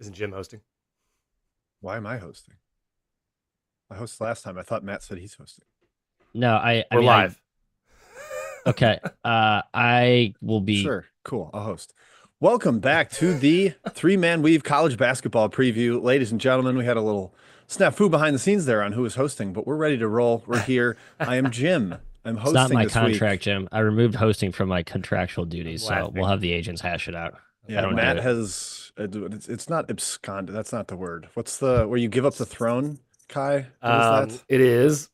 Isn't Jim hosting? Why am I hosting? I hosted last time. I thought Matt said he's hosting. No, I We're mean, live. okay. I will be. Sure. Cool. I'll host. Welcome back to the three-man weave college basketball preview. Ladies and gentlemen, we had a little snafu behind the scenes there on who was hosting, but we're ready to roll. We're here. I am Jim. I'm It's not hosting my this contract, week. Jim. I removed hosting from my contractual I'm duties, so we'll laughing. have the agents hash it out. I Yeah, don't do Matt it. has it's not absconded. That's not the word. What's the where you give up the throne, Kai? What is that? It is.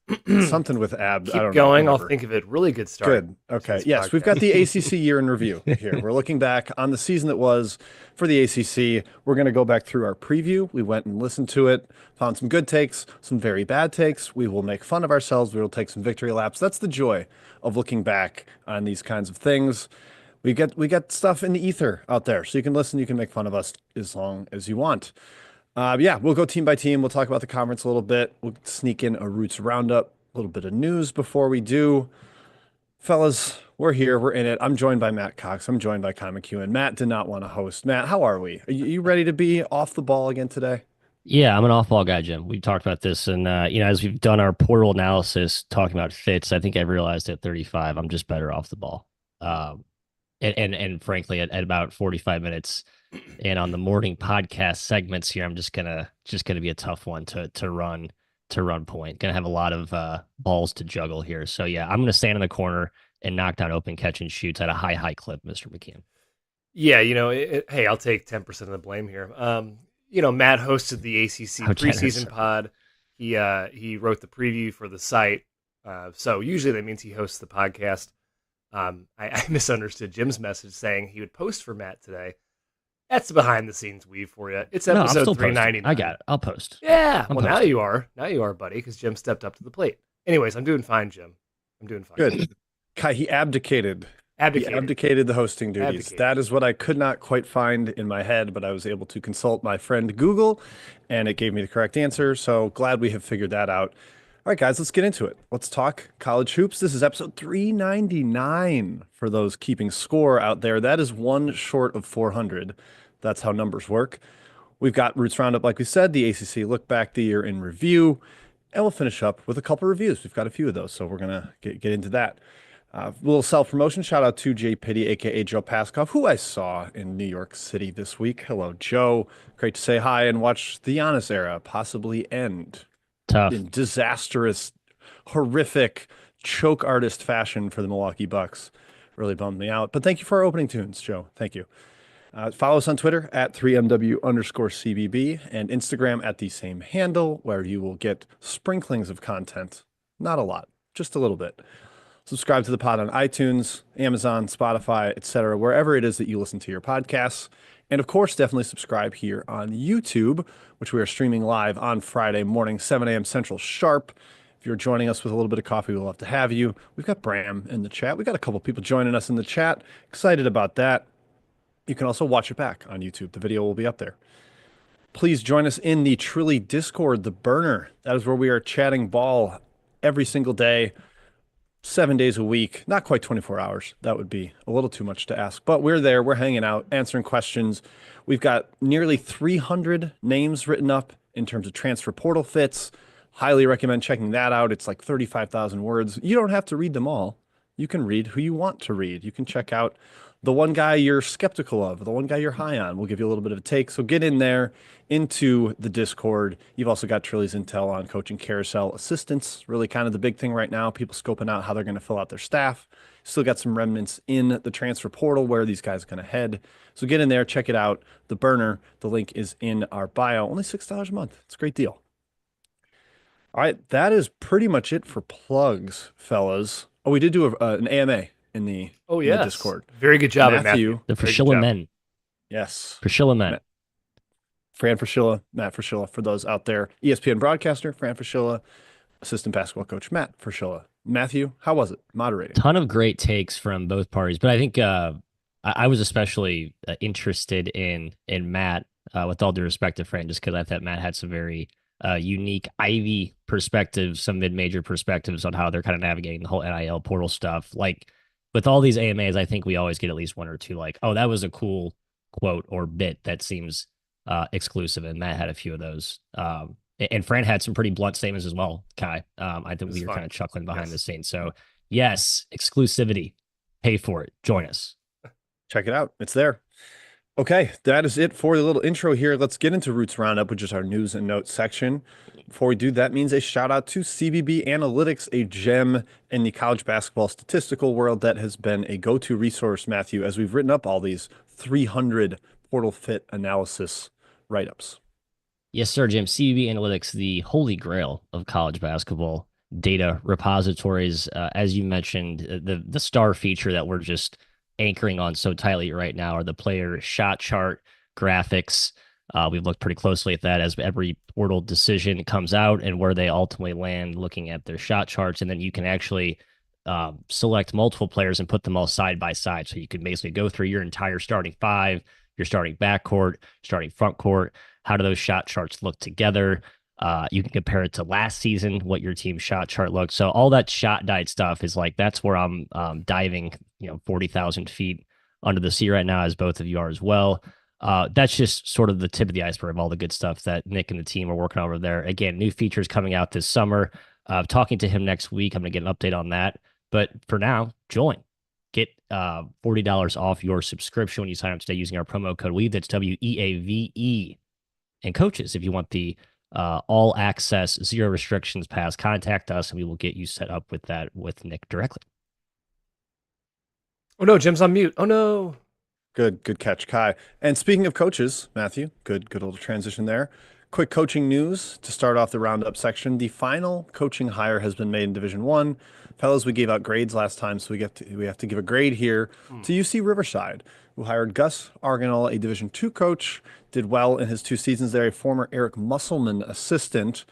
Something with ab. I Keep don't know. going. I'll Whatever. think of it. Really good start Good. to Okay. this Yes, we've got podcast. the ACC year in review here. We're looking back on the season that was for the ACC. We're going to go back through our preview. We went and listened to it, found some good takes, some very bad takes. We will make fun of ourselves. We will take some victory laps. That's the joy of looking back on these kinds of things. We get stuff in the ether out there, so you can listen. You can make fun of us as long as you want. Yeah, we'll go team by team. We'll talk about the conference a little bit. We'll sneak in a Roots Roundup, a little bit of news before we do. Fellas, we're here. We're in it. I'm joined by Matt Cox. I'm joined by Kai McEwen. Matt did not want to host. Matt, how are we? Are you ready to be off the ball again today? Yeah, I'm an off-ball guy, Jim. We talked about this, and as we've done our portal analysis, talking about fits, I think I've realized at 35, I'm just better off the ball. And frankly, at about 45 minutes, and on the morning podcast segments here, I'm just gonna be a tough one to run point. Gonna have a lot of balls to juggle here. So yeah, I'm gonna stand in the corner and knock down open catch and shoots at a high clip, Mr. McKeon. Yeah, hey, I'll take 10% of the blame here. Matt hosted the ACC How generous. preseason pod. He wrote the preview for the site. So usually that means he hosts the podcast. I misunderstood Jim's message saying he would post for Matt today. That's the behind the scenes weave for you. It's No, I'm episode still 399. posting. I got it. I'll post. Yeah. I'm Well, now posting. you are. Now you are, buddy, because Jim stepped up to the plate. Anyways, I'm doing fine, Jim. I'm doing fine. Good. Kai, he abdicated. He Abdicated. abdicated the hosting duties. Abdicated. That is what I could not quite find in my head, but I was able to consult my friend Google, and it gave me the correct answer. So glad we have figured that out. All right, guys, let's get into it. Let's talk college hoops. This is episode 399 for those keeping score out there. That is one short of 400. That's how numbers work. We've got Roots Roundup, like we said, the ACC look back the year in review, and we'll finish up with a couple reviews. We've got a few of those, so we're going to get into that. A little self-promotion. Shout out to Jay Pitty, aka Joe Paskov, who I saw in New York City this week. Hello, Joe. Great to say hi and watch the Giannis era possibly end Tough. in disastrous, horrific choke artist fashion for the Milwaukee Bucks. Really bummed me out. But thank you for our opening tunes, Joe. Thank you. Follow us on Twitter at 3MW_CBB and Instagram at the same handle, where you will get sprinklings of content. Not a lot, just a little bit. Subscribe to the pod on iTunes, Amazon, Spotify, etc., wherever it is that you listen to your podcasts. And of course, definitely subscribe here on YouTube, which we are streaming live on Friday morning, 7 a.m. Central sharp. If you're joining us with a little bit of coffee, we'll love to have you. We've got Bram in the chat. We've got a couple people joining us in the chat. Excited about that. You can also watch it back on YouTube. The video will be up there. Please join us in the Trilly Discord, the burner. That is where we are chatting ball every single day, 7 days a week, not quite 24 hours. That would be a little too much to ask, but we're there. We're hanging out, answering questions. We've got nearly 300 names written up in terms of transfer portal fits. Highly recommend checking that out. It's like 35,000 words. You don't have to read them all. You can read who you want to read. You can check out the one guy you're skeptical of, the one guy you're high on. We'll give you a little bit of a take. So get in there into the Discord. You've also got Trilly's intel on coaching carousel assistants, really kind of the big thing right now. People scoping out how they're going to fill out their staff. Still got some remnants in the transfer portal where these guys are going to head. So get in there, check it out. The burner, the link is in our bio. Only $6 a month. It's a great deal. All right, that is pretty much it for plugs, fellas. Oh, we did do an AMA in the Oh, in the yes. Discord. Very good job, Matthew. The Very good Frashilla job. men. Yes. Frashilla men. Fran Fraschilla, Matt Fraschilla, for those out there. ESPN broadcaster, Fran Fraschilla, assistant basketball coach, Matt Fraschilla. Matthew, how was it? Moderating. Ton of great takes from both parties, but I think I was especially interested in Matt, with all due respect to Fran, just because I thought Matt had some very unique Ivy perspectives, some mid-major perspectives on how they're kind of navigating the whole NIL portal stuff. Like with all these AMAs, I think we always get at least one or two like, oh, that was a cool quote or bit that seems exclusive, and Matt had a few of those. And Fran had some pretty blunt statements as well, Kai. I think we were kind of chuckling behind the scenes. So, yes, exclusivity. Pay for it. Join us. Check it out. It's there. Okay, that is it for the little intro here. Let's get into Roots Roundup, which is our news and notes section. Before we do, that means a shout out to CBB Analytics, a gem in the college basketball statistical world that has been a go-to resource, Matthew, as we've written up all these 300 portal fit analysis write-ups. Yes, sir, Jim. CBB Analytics, the holy grail of college basketball data repositories. As you mentioned, the star feature that we're just anchoring on so tightly right now are the player shot chart graphics. We've looked pretty closely at that as every portal decision comes out and where they ultimately land, looking at their shot charts. And then you can actually select multiple players and put them all side by side. So you can basically go through your entire starting five, your starting backcourt, starting front court. How do those shot charts look together? You can compare it to last season, what your team's shot chart looked. So all that shot diet stuff is like, that's where I'm diving, 40,000 feet under the sea right now, as both of you are as well. That's just sort of the tip of the iceberg of all the good stuff that Nick and the team are working over there. Again, new features coming out this summer. Talking to him next week. I'm going to get an update on that. But for now, join. Get $40 off your subscription when you sign up today using our promo code WEAVE. That's WEAVE. And coaches, if you want the all access, zero restrictions pass, contact us and we will get you set up with that with Nick directly. Oh no, Jim's on mute. Oh no. Good catch, Kai. And speaking of coaches, Matthew, good little transition there. Quick coaching news to start off the roundup section. The final coaching hire has been made in Division One. Fellas, we gave out grades last time, so we have to give a grade here to UC Riverside, who hired Gus Arganol, a Division II coach, did well in his 2 seasons there, a former Eric Musselman assistant.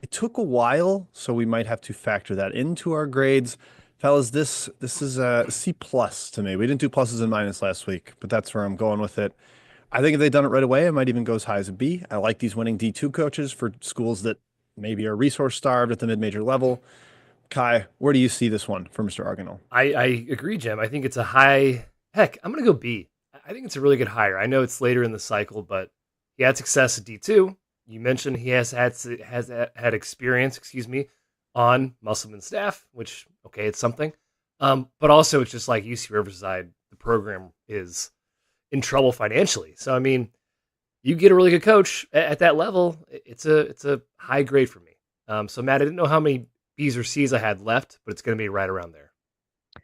It took a while, so we might have to factor that into our grades. Fellas, this is a C plus to me. We didn't do pluses and minuses last week, but that's where I'm going with it. I think if they'd done it right away, it might even go as high as a B. I like these winning D2 coaches for schools that maybe are resource starved at the mid-major level. Kai, where do you see this one for Mr. Arganol? I agree, Jim. I think it's a high. Heck, I'm going to go B. I think it's a really good hire. I know it's later in the cycle, but he had success at D2. You mentioned he has had experience, on Musselman's staff, which, okay, it's something. But also it's just like UC Riverside, the program is in trouble financially. So, I mean, you get a really good coach at that level, it's a high grade for me. So, Matt, I didn't know how many B's or C's I had left, but it's going to be right around there.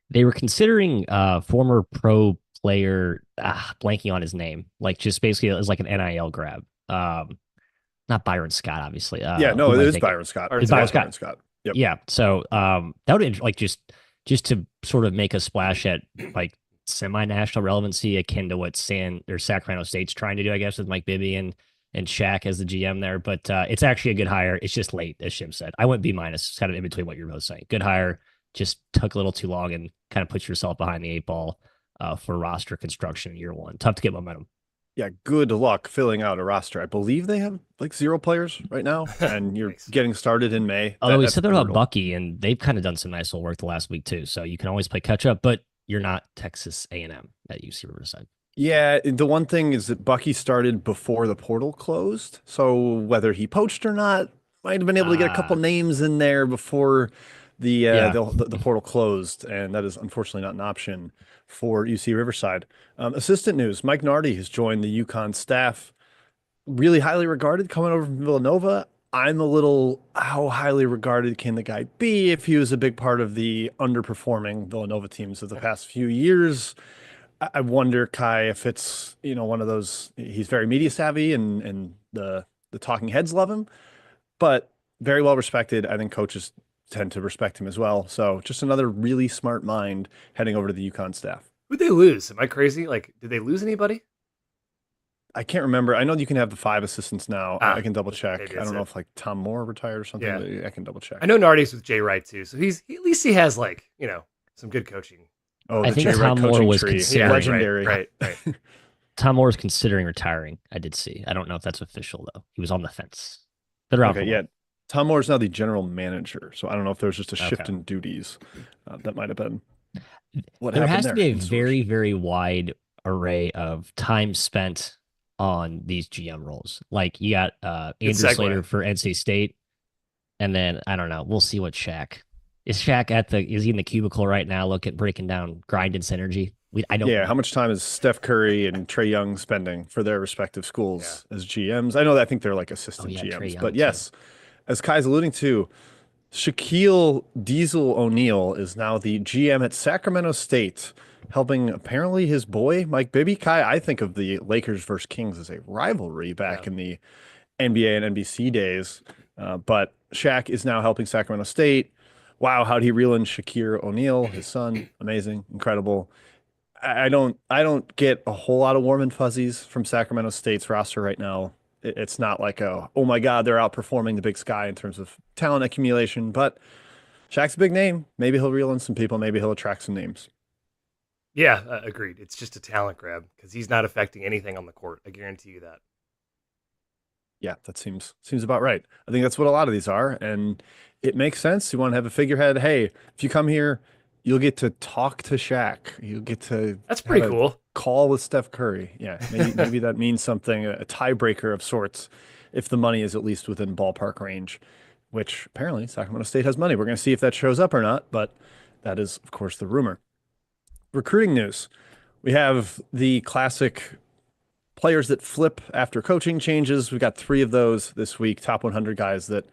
They were considering former pro player, blanking on his name, like just basically it was like an NIL grab. Not Byron Scott, obviously. Yeah, no, it is Byron Scott. It's Byron Scott. Yep. Yeah. So that would like just to sort of make a splash at like semi-national relevancy akin to what Sacramento State's trying to do, I guess, with Mike Bibby and Shaq as the GM there. But it's actually a good hire. It's just late, as Shim said. I went B-, kind of in between what you're both saying. Good hire, just took a little too long and kind of put yourself behind the 8 ball for roster construction in year 1. Tough to get momentum. Yeah, good luck filling out a roster. I believe they have like 0 players right now, and you're getting started in May. Although we said that about Bucky, and they've kind of done some nice little work the last week too. So you can always play catch up, but you're not Texas A&M at UC Riverside. Yeah, the one thing is that Bucky started before the portal closed, so whether he poached or not, might have been able to get a couple names in there before the portal closed, and that is unfortunately not an option for UC Riverside. Assistant news: Mike Nardi has joined the UConn staff. Really highly regarded, coming over from Villanova. I'm a little, how highly regarded can the guy be if he was a big part of the underperforming Villanova teams of the past few years? I wonder, Kai, if it's, one of those, he's very media savvy and the talking heads love him, but very well respected. I think coaches tend to respect him as well. So just another really smart mind heading over to the UConn staff. Who'd they lose? Am I crazy? Like, did they lose anybody? I can't remember. I know you can have the 5 assistants now. I can double check. I don't know if like Tom Moore retired or something. Yeah. I can double check. I know Nardi's with Jay Wright too. So at least he has like, some good coaching. Oh, I think Tom Moore was considering, legendary. Right. Tom Moore is considering retiring. I did see. I don't know if that's official though. He was on the fence. Yeah. Tom Moore is now the general manager, so I don't know if there was just a shift in duties. That might have been what happened there. There has to be a very, very wide array of time spent on these GM roles. Like you got Good Andrew Slater segue. for NC State, and then I don't know. We'll see what Shaq is. Shaq at the is he in the cubicle right now? Look at breaking down grind and synergy. I don't Yeah, how know. much time is Steph Curry and Trey Young spending for their respective Yeah. schools as GMs? I know that I think they're like Oh assistant yeah, Trey GMs, but Young too. yes, as Kai's alluding to, Shaquille Diesel O'Neal is now the GM at Sacramento State, helping apparently his boy Mike Bibby. Kai, I think of the Lakers versus Kings as a rivalry Yeah. back in the NBA and NBC days, but Shaq is now helping Sacramento State. Wow, how'd he reel in Shaquille O'Neal, his son? Amazing, incredible. I don't get a whole lot of warm and fuzzies from Sacramento State's roster right now. It's not like a, oh my God, they're outperforming the Big Sky in terms of talent accumulation, but Shaq's a big name. Maybe he'll reel in some people. Maybe he'll attract some names. Yeah, agreed. It's just a talent grab because he's not affecting anything on the court. I guarantee you that. Yeah, that seems about right. I think that's what a lot of these are, and it makes sense. You want to have a figurehead. Hey, if you come here, you'll get to talk to Shaq. You'll get to That's have pretty a cool. call with Steph Curry. Yeah, maybe that means something, a tiebreaker of sorts, if the money is at least within ballpark range, which apparently Sacramento State has money. We're going to see if that shows up or not, but that is, of course, the rumor. Recruiting news. We have the classic players that flip after coaching changes. We've got three of those this week, top 100 guys that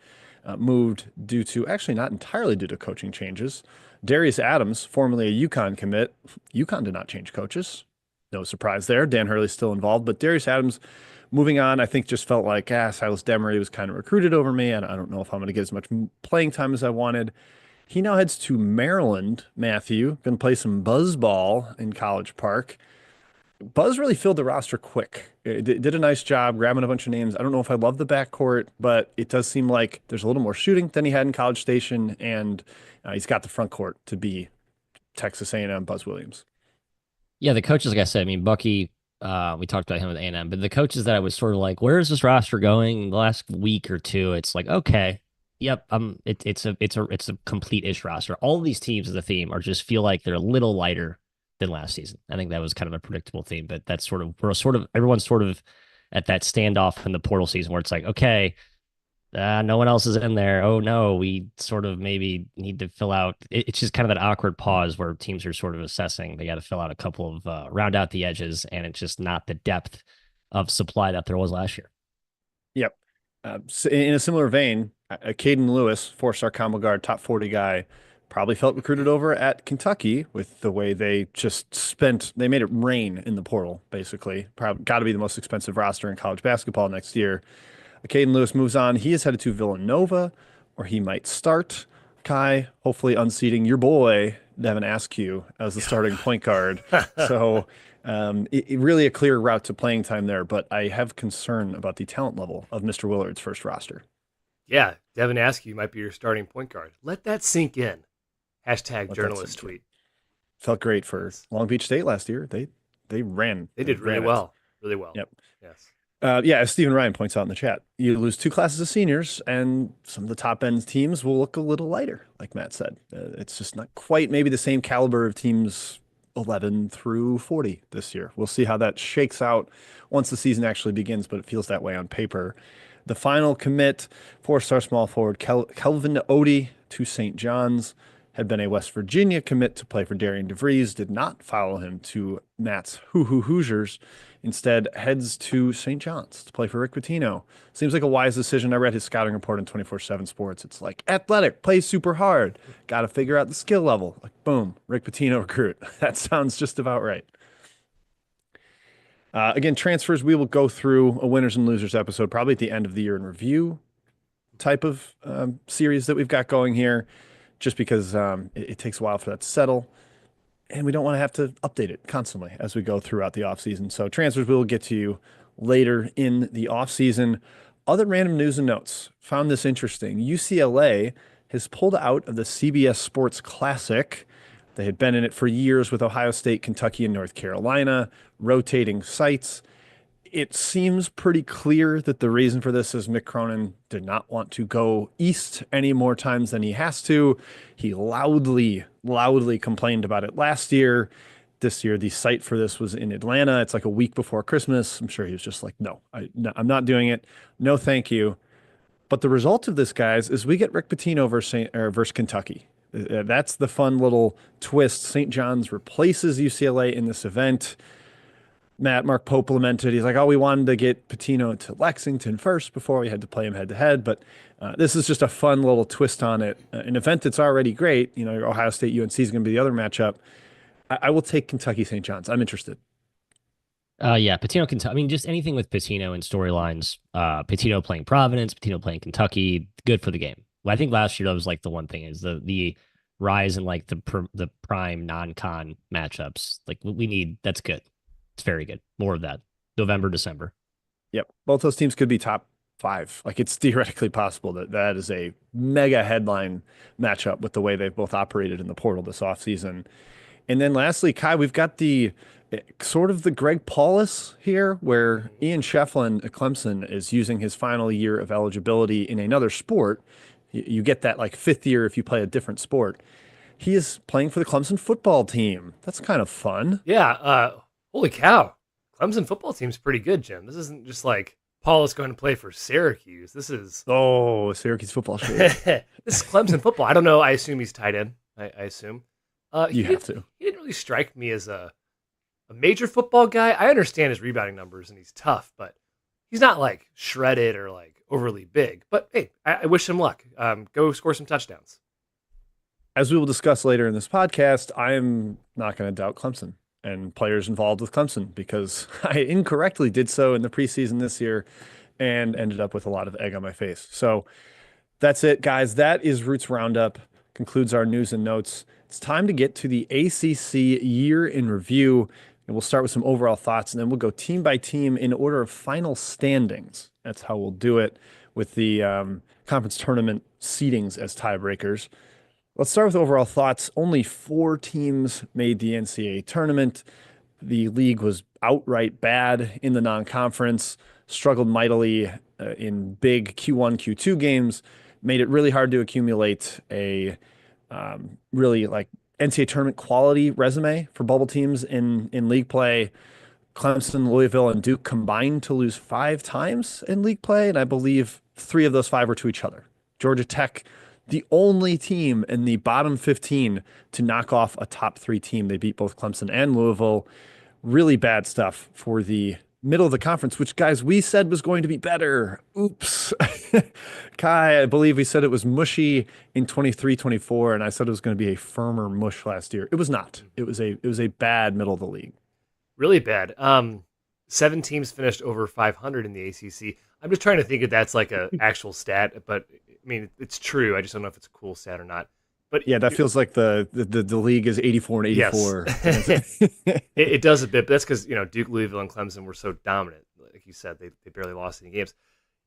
moved due to, actually not entirely due to coaching changes. Darius Adams, formerly a UConn commit. UConn did not change coaches. No surprise there. Dan Hurley's still involved, but Darius Adams moving on, I think just felt like, Silas Demery was kind of recruited over me, and I don't know if I'm going to get as much playing time as I wanted. He now heads to Maryland, Matthew, going to play some buzzball in College Park. Buzz really filled the roster quick. It did a nice job grabbing a bunch of names. I don't know if I love the backcourt, but it does seem like there's a little more shooting than he had in College Station, and he's got the front court to be Texas A&M Buzz Williams. Yeah, the coaches, like I said, I mean, Bucky, we talked about him with A&M, but the coaches that I was sort of like, where is this roster going? The last week or two, it's like, okay, yep, it's a complete-ish roster. All of these teams as a theme are just feel like they're a little lighter than last season. I think that was kind of a predictable theme, but that's everyone's sort of at that standoff in the portal season where it's like, okay, no one else is in there. Oh no, we sort of maybe need to fill out. It's just kind of that awkward pause where teams are sort of assessing. They got to fill out a couple of round out the edges, and it's just not the depth of supply that there was last year. Yep. So in a similar vein, Caden Lewis, four-star combo guard, top 40 guy, probably felt recruited over at Kentucky with the way they they made it rain in the portal, basically. Probably got to be the most expensive roster in college basketball next year. Caden Lewis moves on. He is headed to Villanova, where he might start. Kai, hopefully unseating your boy, Devin Askew, as the starting point guard. So really a clear route to playing time there, but I have concern about the talent level of Mr. Willard's first roster. Yeah, Devin Askew might be your starting point guard. Let that sink in. Hashtag journalist tweet. Felt great for Long Beach State last year. They ran. They did really well. Really well. Yep. Yes. Yeah, as Stephen Ryan points out in the chat, you lose two classes of seniors, and some of the top end teams will look a little lighter, like Matt said. It's just not quite maybe the same caliber of teams 11 through 40 this year. We'll see how that shakes out once the season actually begins, but it feels that way on paper. The final commit, four-star small forward Kelvin Odie to St. John's, had been a West Virginia commit to play for Darian DeVries, did not follow him to Matt's Hoosiers. Instead, heads to St. John's to play for Rick Pitino. Seems like a wise decision. I read his scouting report in 24/7 Sports. It's like, athletic, plays super hard. Got to figure out the skill level. Like, boom, Rick Pitino recruit. That sounds just about right. Again, transfers, we will go through a winners and losers episode probably at the end of the year in review type of series that we've got going here, just because it takes a while for that to settle. And we don't want to have to update it constantly as we go throughout the offseason. So transfers we will get to you later in the offseason. Other random news and notes. Found this interesting. UCLA has pulled out of the CBS Sports Classic. They had been in it for years with Ohio State, Kentucky, and North Carolina, rotating sites. It seems pretty clear that the reason for this is Mick Cronin did not want to go east any more times than he has to. He loudly complained about it last year. this year. The site for this was in Atlanta. It's like a week before Christmas. I'm sure he was just like, no, I'm not doing it. No, thank you. But the result of this, guys, is we get Rick Pitino versus Kentucky. That's the fun little twist. St. John's replaces UCLA in this event. Mark Pope lamented. He's like, oh, we wanted to get Pitino to Lexington first before we had to play him head to head. But this is just a fun little twist on it. An event that's already great. Ohio State UNC is going to be the other matchup. I will take Kentucky St. John's. I'm interested. Yeah, Pitino, Kentucky. I mean, just anything with Pitino and storylines. Pitino playing Providence, Pitino playing Kentucky, good for the game. Well, I think last year that was like the one thing is the rise in like the prime non-con matchups. Like we need, that's good. It's very good. More of that. November, December. Yep. Both those teams could be top 5. Like it's theoretically possible that is a mega headline matchup with the way they've both operated in the portal this offseason. And then lastly, Kai, we've got the sort of the Greg Paulus here, where Ian Shefflin at Clemson is using his final year of eligibility in another sport. You get that like 5th year if you play a different sport. He is playing for the Clemson football team. That's kind of fun. Yeah. Holy cow. Clemson football team's pretty good, Jim. This isn't just like Paulus going to play for Syracuse. This is... Oh, Syracuse football. Sure. This is Clemson football. I don't know. I assume he's tight end. I assume. You have to. He didn't really strike me as a major football guy. I understand his rebounding numbers and he's tough, but he's not like shredded or like overly big. But hey, I wish him luck. Go score some touchdowns. As we will discuss later in this podcast, I am not going to doubt Clemson and players involved with Clemson because I incorrectly did so in the preseason this year and ended up with a lot of egg on my face. So that's it, guys. That is Roots Roundup. Concludes our news and notes. It's time to get to the ACC Year in Review, and we'll start with some overall thoughts, and then we'll go team by team in order of final standings. That's how we'll do it with the conference tournament seedings as tiebreakers. Let's start with overall thoughts. Only 4 teams made the NCAA tournament. The league was outright bad in the non-conference, struggled mightily in big Q1, Q2 games, made it really hard to accumulate a really like NCAA tournament quality resume for bubble teams in league play. Clemson, Louisville, and Duke combined to lose 5 times in league play, and I believe 3 of those 5 were to each other. Georgia Tech, the only team in the bottom 15 to knock off a top 3 team. They beat both Clemson and Louisville. Really bad stuff for the middle of the conference, which, guys, we said was going to be better. Oops. Kai, I believe we said it was mushy in 23-24, and I said it was going to be a firmer mush last year. It was not. It was a bad middle of the league. Really bad. 7 teams finished over 500 in the ACC. I'm just trying to think if that's like an actual stat, but I mean, it's true. I just don't know if it's a cool stat or not. But yeah, that feels like the league is 84 and 84. Yes. It does a bit, but that's because Duke, Louisville, and Clemson were so dominant. Like you said, they barely lost any games.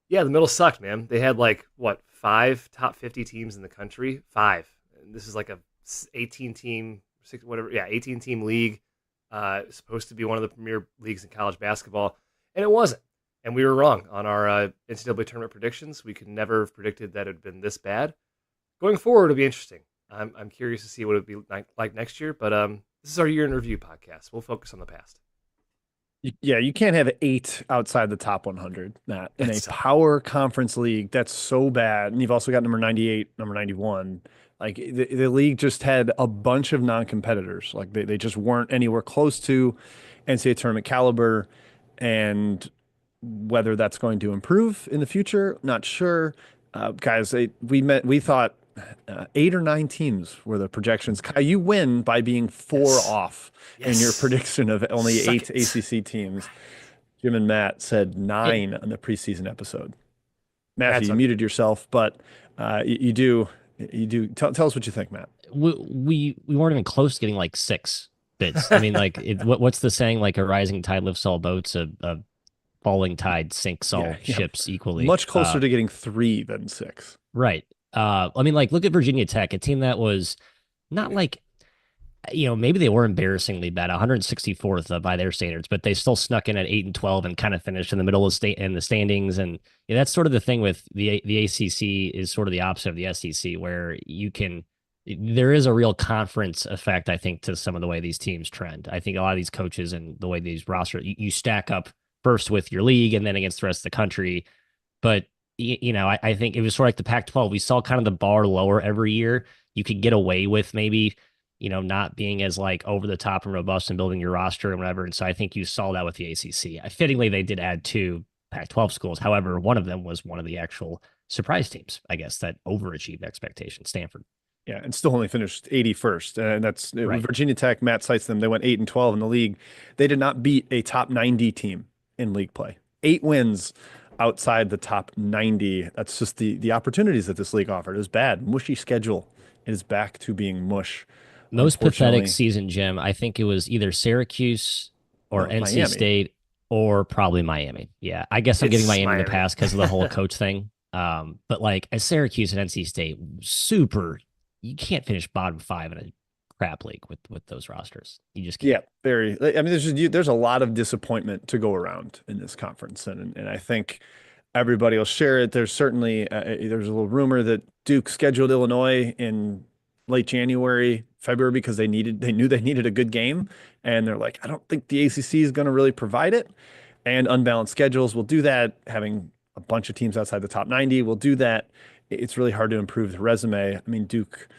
Yeah, the middle sucked, man. They had 5 top 50 teams in the country. 5. And this is like a 18 team, 18 team league. Supposed to be one of the premier leagues in college basketball, and it wasn't. And we were wrong on our NCAA tournament predictions. We could never have predicted that it had been this bad. Going forward, it'll be interesting. I'm curious to see what it'll be like next year, but this is our year in review podcast. We'll focus on the past. Yeah, you can't have 8 outside the top 100, Matt, in a power conference league. That's so bad. And you've also got number 98, number 91. Like the league just had a bunch of non-competitors. Like they just weren't anywhere close to NCAA tournament caliber. And whether that's going to improve in the future, not sure. Guys, we thought 8 or 9 teams were the projections. Kai, you win by being 4 off in your prediction of only 8 ACC teams. Jim and Matt said 9 on the preseason episode. Matthew, you muted yourself, but you do. Tell us what you think, Matt. We weren't even close to getting 6 bids. I mean, what's the saying? Like a rising tide lifts all boats. A falling tide sinks all ships equally. Much closer to getting 3 than 6. Right. I mean, look at Virginia Tech, a team that was not maybe they were embarrassingly bad, 164th by their standards, but they still snuck in at 8-12 and kind of finished in the middle of in the standings. And that's sort of the thing with the ACC is sort of the opposite of the SEC, where you can there is a real conference effect, I think, to some of the way these teams trend. I think a lot of these coaches and the way these rosters, you stack up first with your league and then against the rest of the country. But, I think it was sort of like the Pac-12. We saw kind of the bar lower every year. You could get away with maybe, not being as like over the top and robust and building your roster and whatever. And so I think you saw that with the ACC. Fittingly, they did add 2 Pac-12 schools. However, one of them was one of the actual surprise teams, I guess, that overachieved expectations, Stanford. Yeah, and still only finished 81st. And that's Right. Virginia Tech. Matt cites them. They went 8-12 in the league. They did not beat a top 90 team in league play. 8 wins outside the top 90. That's just the opportunities that this league offered. It was bad. Mushy schedule. It is back to being mush. Most pathetic season, Jim. I think it was either Syracuse or NC Miami. State or probably Miami. Yeah, I guess I'm giving Miami the pass because of the whole coach thing. But like as Syracuse and NC State, you can't finish bottom 5 in a crap league with those rosters. You just can't. Yeah, very. I mean, there's a lot of disappointment to go around in this conference, and I think everybody will share it. There's certainly there's a little rumor that Duke scheduled Illinois in late January, February because they knew they needed a good game, and they're like, I don't think the ACC is going to really provide it, and unbalanced schedules will do that. Having a bunch of teams outside the top 90 will do that. It's really hard to improve the resume. I mean, Duke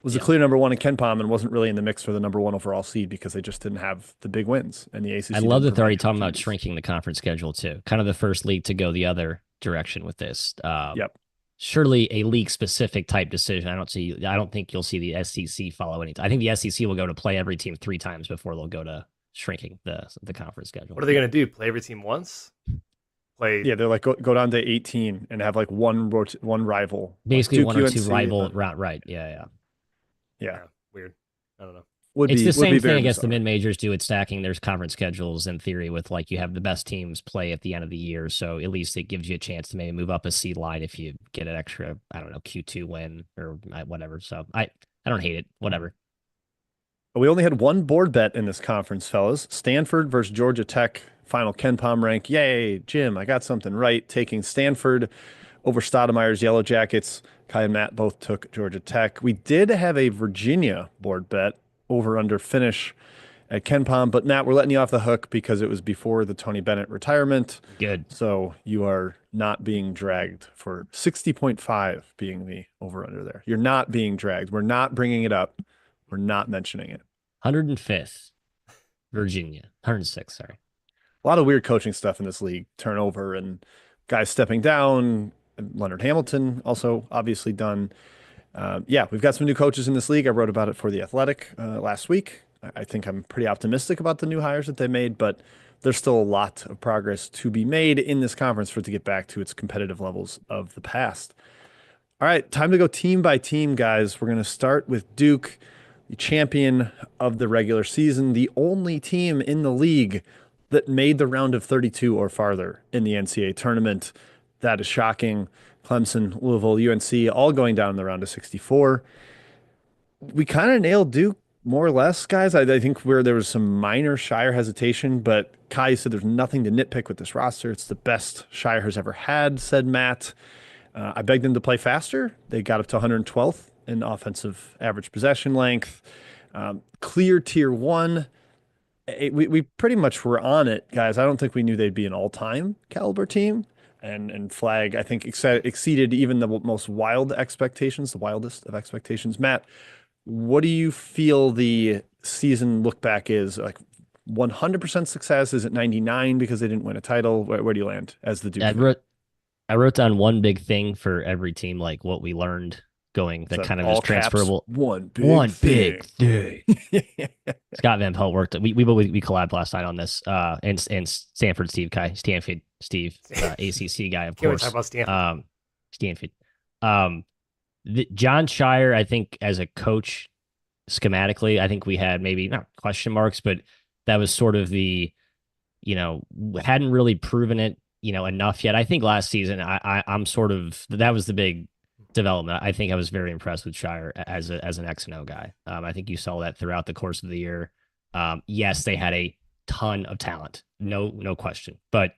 was the clear number 1 in KenPom and wasn't really in the mix for the number 1 overall seed because they just didn't have the big wins. And the ACC. I love that they're already talking about shrinking the conference schedule too. Kind of the first league to go the other direction with this. Yep. Surely a league specific type decision. I don't think you'll see the SEC follow anything. I think the SEC will go to play every team 3 times before they'll go to shrinking the conference schedule. What are they going to do? Play every team once? Yeah, they're like go down to 18 and have like one rival. Basically like one or 2 rival round. Right. Yeah. Weird. I don't know. It's the same thing I guess the mid-majors do at stacking their conference schedules in theory with like you have the best teams play at the end of the year. So at least it gives you a chance to maybe move up a seed line if you get an extra, I don't know, Q2 win or whatever. So I don't hate it. Whatever. We only had one board bet in this conference, fellas. Stanford versus Georgia Tech, final KenPom rank. Yay, Jim, I got something right. Taking Stanford over Stoudemire's Yellow Jackets. Kai and Matt both took Georgia Tech. We did have a Virginia board bet over under finish at KenPom, but Matt, we're letting you off the hook because it was before the Tony Bennett retirement. Good. So you are not being dragged for 60.5 being the over under there. You're not being dragged. We're not bringing it up. We're not mentioning it. 105th, Virginia. 106, sorry. A lot of weird coaching stuff in this league. Turnover and guys stepping down. Leonard Hamilton also obviously done. We've got some new coaches in this league. I wrote about it for The Athletic last week. I think I'm pretty optimistic about the new hires that they made, but there's still a lot of progress to be made in this conference for it to get back to its competitive levels of the past. All right, time to go team by team, guys. We're going to start with Duke, the champion of the regular season, the only team in the league that made the round of 32 or farther in the NCAA tournament. That is shocking. Clemson, Louisville, UNC, all going down in the round of 64. We kind of nailed Duke more or less, guys. I think where there was some minor Shire hesitation, but Kai said there's nothing to nitpick with this roster. It's the best Shire has ever had, said Matt. I begged them to play faster. They got up to 112th in offensive average possession length. Clear tier 1. We pretty much were on it, guys. I don't think we knew they'd be an all-time caliber team. And Flag, I think, exceeded even the most wild expectations, the wildest of expectations. Matt, what do you feel the season look back is? Like 100% success? Is it 99 because they didn't win a title? Where do you land as the Duke? I wrote down one big thing for every team, like what we learned going that kind of is transferable. One big thing. Scott Van Pelt worked. We collabed last night on this. And Stanford Steve ACC guy, of course. Talk about Stanford. Stanford. John Shire, I think as a coach, schematically, I think we had maybe not question marks, but that was sort of the, hadn't really proven it, enough yet. I think last season I'm sort of, that was the big development. I think I was very impressed with Shire as an X and O guy. I think you saw that throughout the course of the year. Yes, they had a ton of talent, no question. But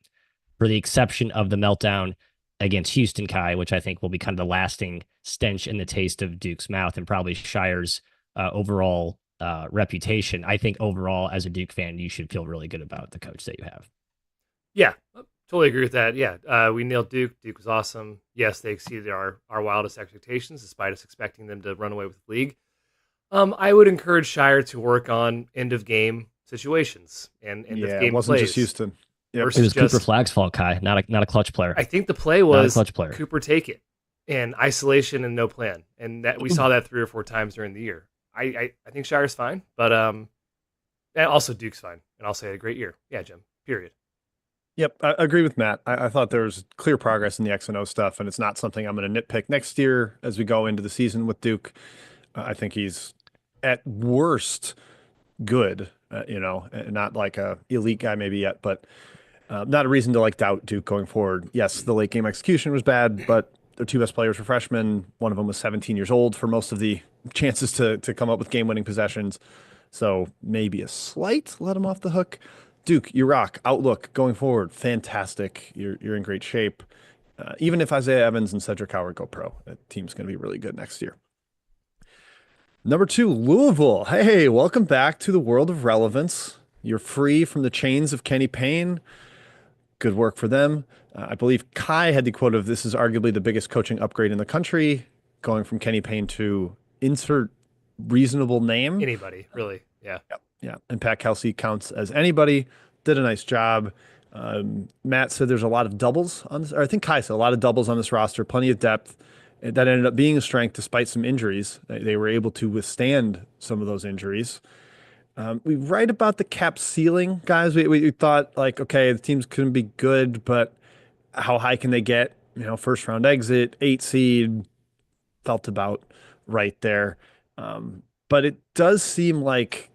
for the exception of the meltdown against Houston, Kai, which I think will be kind of the lasting stench in the taste of Duke's mouth and probably Shire's overall reputation. I think overall, as a Duke fan, you should feel really good about the coach that you have. Yeah, totally agree with that. Yeah, we nailed Duke. Duke was awesome. Yes, they exceeded our wildest expectations, despite us expecting them to run away with the league. I would encourage Shire to work on end of game situations and end of game it wasn't plays. just Houston. Yep. It was Cooper Flagg's fault, Kai, not a clutch player. I think the play was not a clutch player. Cooper take it and isolation and no plan, and that we saw that 3 or 4 times during the year. I think Shire's fine, but and also Duke's fine, and also had a great year. Yeah, Jim. Period. Yep, I agree with Matt. I thought there was clear progress in the X and O stuff, and it's not something I'm going to nitpick next year as we go into the season with Duke. I think he's at worst good, not like a elite guy maybe yet, but not a reason to like doubt Duke going forward. Yes, the late game execution was bad, but their 2 best players were freshmen. One of them was 17 years old for most of the chances to come up with game-winning possessions. So maybe a slight let him off the hook. Duke, you rock. Outlook going forward, fantastic. You're in great shape. Even if Isaiah Evans and Cedric Howard go pro, that team's going to be really good next year. Number 2, Louisville. Hey, welcome back to the world of relevance. You're free from the chains of Kenny Payne. Good work for them. I believe Kai had the quote of, "This is arguably the biggest coaching upgrade in the country," going from Kenny Payne to insert reasonable name. Anybody, really. Yeah. Yeah. And Pat Kelsey counts as anybody. Did a nice job. Matt said there's a lot of doubles on this, or I think Kai said a lot of doubles on this roster, plenty of depth. That ended up being a strength despite some injuries. They were able to withstand some of those injuries. We write about the cap ceiling, guys. We thought like, okay, the teams couldn't be good, but how high can they get? First round exit, 8 seed, felt about right there. But it does seem like,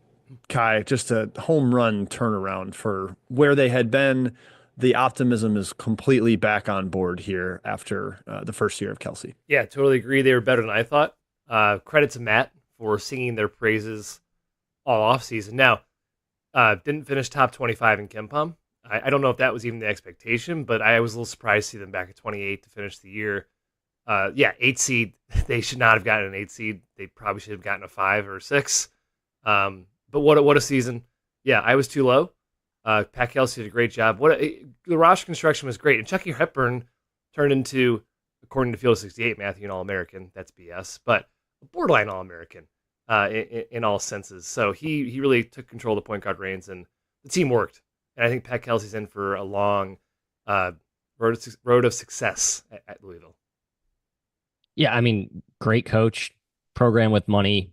Kai, just a home run turnaround for where they had been. The optimism is completely back on board here after the first year of Kelsey. Yeah, totally agree. They were better than I thought. Credit to Matt for singing their praises all offseason. Now, didn't finish top 25 in KenPom. I don't know if that was even the expectation, but I was a little surprised to see them back at 28 to finish the year. 8 seed. They should not have gotten an 8 seed. They probably should have gotten a 5 or 6. But what a season. Yeah, I was too low. Pat Kelsey did a great job. The roster construction was great. And Chucky Hepburn turned into, according to Field 68, Matthew, an All-American. That's BS. But a borderline All-American in all senses. So he really took control of the point guard reins, and the team worked. And I think Pat Kelsey's in for a long road of success at Louisville. Yeah, I mean, great coach, program with money.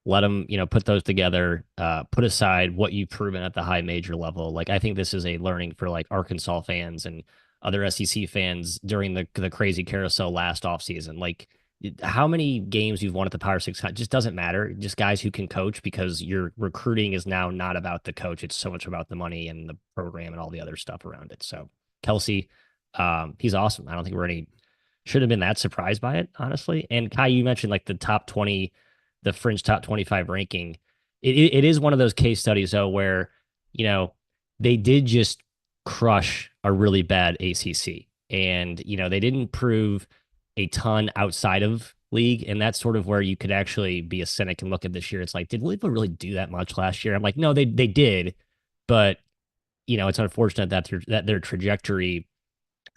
Let them, put those together, put aside what you've proven at the high major level. Like, I think this is a learning for like Arkansas fans and other SEC fans during the crazy carousel last offseason. Like, how many games you've won at the Power 6 just doesn't matter. Just guys who can coach, because your recruiting is now not about the coach. It's so much about the money and the program and all the other stuff around it. So Kelsey, he's awesome. I don't think should have been that surprised by it, honestly. And Kai, you mentioned like the top 20, the fringe top 25 ranking. It is one of those case studies, though, where, they did just crush a really bad ACC. And, they didn't prove a ton outside of league. And that's sort of where you could actually be a cynic and look at this year. It's like, did Louisville really do that much last year? I'm like, no, they did. But, it's unfortunate that their trajectory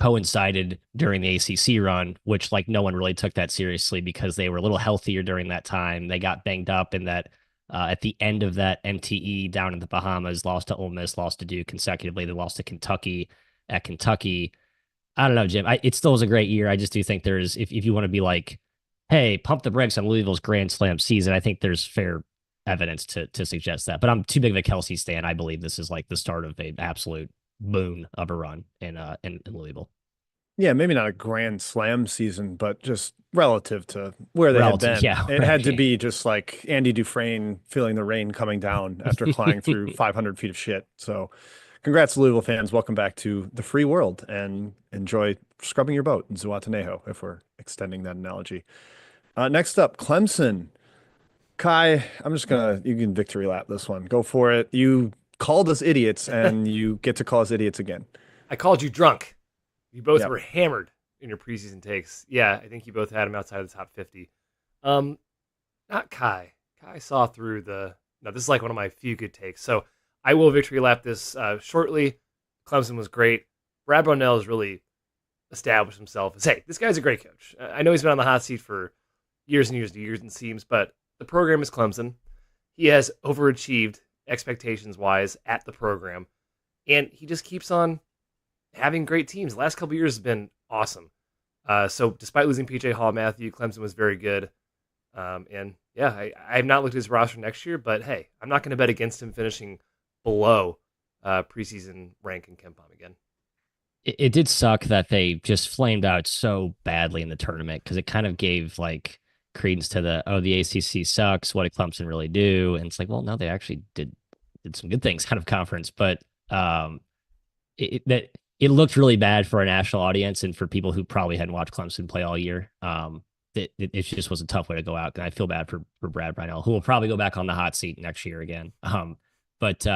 coincided during the ACC run, which like no one really took that seriously because they were a little healthier during that time. They got banged up in that at the end of that MTE down in the Bahamas, lost to Ole Miss, lost to Duke consecutively. They lost to Kentucky at Kentucky. I don't know, Jim. It still was a great year. I just do think there's, if you want to be like, hey, pump the brakes on Louisville's Grand Slam season, I think there's fair evidence to suggest that. But I'm too big of a Kelsey stan. I believe this is like the start of an absolute boon of a run in Louisville. Yeah, maybe not a Grand Slam season, but just relative to where they had been. Yeah, it had to be just like Andy Dufresne feeling the rain coming down after clawing through 500 feet of shit. So congrats, Louisville fans. Welcome back to the free world, and enjoy scrubbing your boat in Zihuatanejo, if we're extending that analogy. Next up, Clemson. Kai, you can victory lap this one. Go for it. You called us idiots, and you get to call us idiots again. I called you drunk. You both were hammered. in your preseason takes. Yeah, I think you both had him outside of the top 50. Um, Not Kai. Kai saw through the. No, this is like one of my few good takes. So I will victory lap this shortly. Clemson was great. Brad Brownell has really established himself as, hey, this guy's a great coach. I know he's been on the hot seat for years and years and years, it seems, but the program is Clemson. He has overachieved expectations wise at the program, and he just keeps on having great teams. The last couple of years has been awesome. So despite losing PJ Hall Matthew, Clemson was very good. And yeah, I have not looked at his roster next year, but hey, I'm not going to bet against him finishing below preseason rank in KenPom again. It did suck that they just flamed out so badly in the tournament because it kind of gave like credence to the ACC sucks. What did Clemson really do? And it's like, well, no, they actually did some good things kind of conference, but it looked really bad for a national audience and for people who probably hadn't watched Clemson play all year. It just was a tough way to go out. And I feel bad for Brad Brownell, who will probably go back on the hot seat next year again. But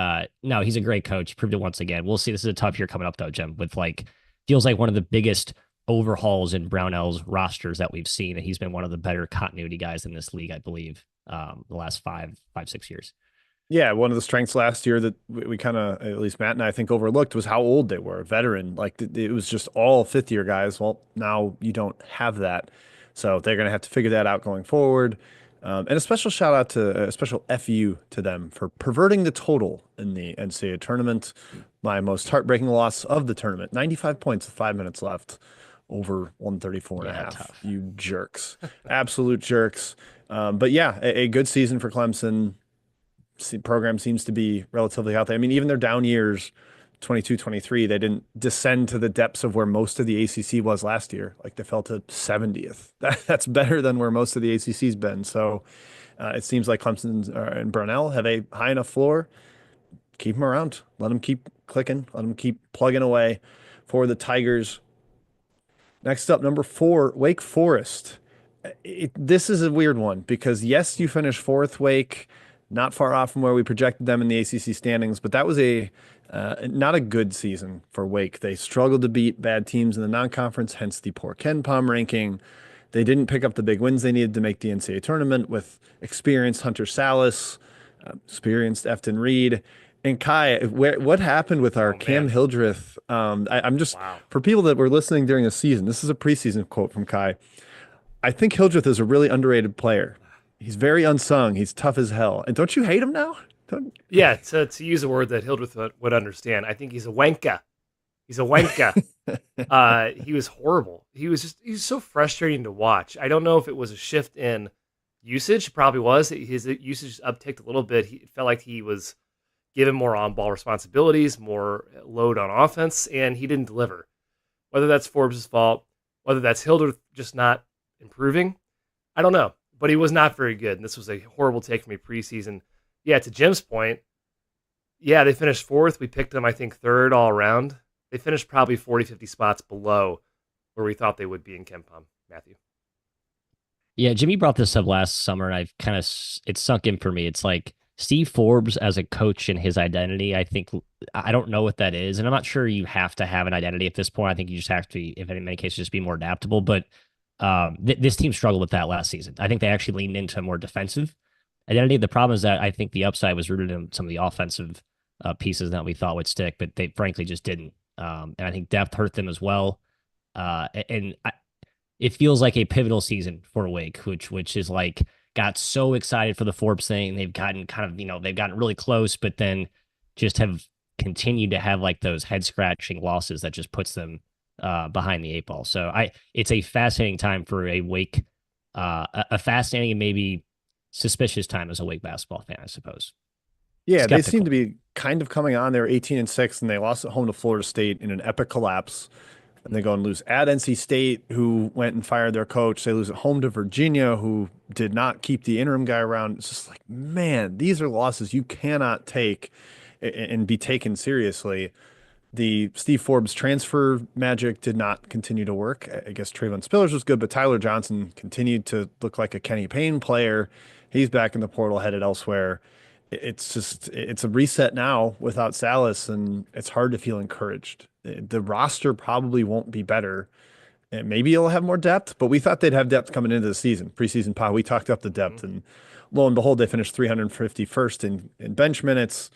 no, he's a great coach. He proved it once again. We'll see. This is a tough year coming up, though, Jim, with like, feels like one of the biggest overhauls in Brownell's rosters that we've seen. And he's been one of the better continuity guys in this league, I believe, the last 6 years. Yeah, one of the strengths last year that we kind of, at least Matt and I think overlooked, was how old they were. Veteran, like it was just all fifth year guys. Well, now you don't have that. So they're going to have to figure that out going forward. And a special shout out to a special FU to them for perverting the total in the NCAA tournament. My most heartbreaking loss of the tournament, 95 points with 5 minutes left, over 134 and a half. Tough. You jerks, absolute jerks. But yeah, a good season for Clemson. Program seems to be relatively healthy. I mean, even their down years, 22, 23, they didn't descend to the depths of where most of the ACC was last year. Like they fell to 70th. That's better than where most of the ACC's been. So it seems like Clemson and Brownell have a high enough floor. Keep them around. Let them keep clicking. Let them keep plugging away for the Tigers. Next up, number 4, Wake Forest. This is a weird one because yes, you finished 4th, Wake, not far off from where we projected them in the ACC standings, but that was not a good season for Wake. They struggled to beat bad teams in the non-conference, hence the poor KenPom ranking. They didn't pick up the big wins they needed to make the NCAA tournament with experienced Hunter Salas, experienced Efton Reed. And Kai, what happened with our Cam Hildreth? I'm just, for people that were listening during the season, this is a preseason quote from Kai. I think Hildreth is a really underrated player. He's very unsung. He's tough as hell. And don't you hate him now? Yeah, to use a word that Hildreth would understand, I think he's a wanka. He's a wanka. He was horrible. He was so frustrating to watch. I don't know if it was a shift in usage. It probably was. His usage upticked a little bit. It felt like he was given more on-ball responsibilities, more load on offense, and he didn't deliver. Whether that's Forbes' fault, whether that's Hildreth just not improving, I don't know. But he was not very good, and this was a horrible take from me preseason. Yeah, to Jim's point, yeah, they finished 4th. We picked them, I think, 3rd all around. They finished probably 40, 50 spots below where we thought they would be in KenPom, Matthew. Yeah, Jimmy brought this up last summer, and it sunk in for me. It's like Steve Forbes as a coach and his identity. I don't know what that is, and I'm not sure you have to have an identity at this point. I think you just have to, if in many cases, just be more adaptable. But this team struggled with that last season. I think they actually leaned into a more defensive identity. The problem is that I think the upside was rooted in some of the offensive pieces that we thought would stick, but they frankly just didn't. And I think depth hurt them as well. It feels like a pivotal season for Wake, which is like got so excited for the Forbes thing. They've gotten they've gotten really close, but then just have continued to have like those head scratching losses that just puts them behind the 8 ball. So it's a fascinating time for a Wake, a fascinating and maybe suspicious time as a Wake basketball fan, I suppose. Yeah, Skeptical. They seem to be kind of coming on. They were 18-6, and they lost at home to Florida State in an epic collapse. And they go and lose at NC State, who went and fired their coach. They lose at home to Virginia, who did not keep the interim guy around. It's just like, man, these are losses you cannot take and be taken seriously. The Steve Forbes transfer magic did not continue to work. I guess Trayvon Spillers was good, but Tyler Johnson continued to look like a Kenny Payne player. He's back in the portal, headed elsewhere. It's a reset now without Salas, and it's hard to feel encouraged. The roster probably won't be better and maybe he'll have more depth, but we thought they'd have depth coming into the season. Preseason pod, we talked up the depth, and lo and behold, they finished 351st in bench minutes.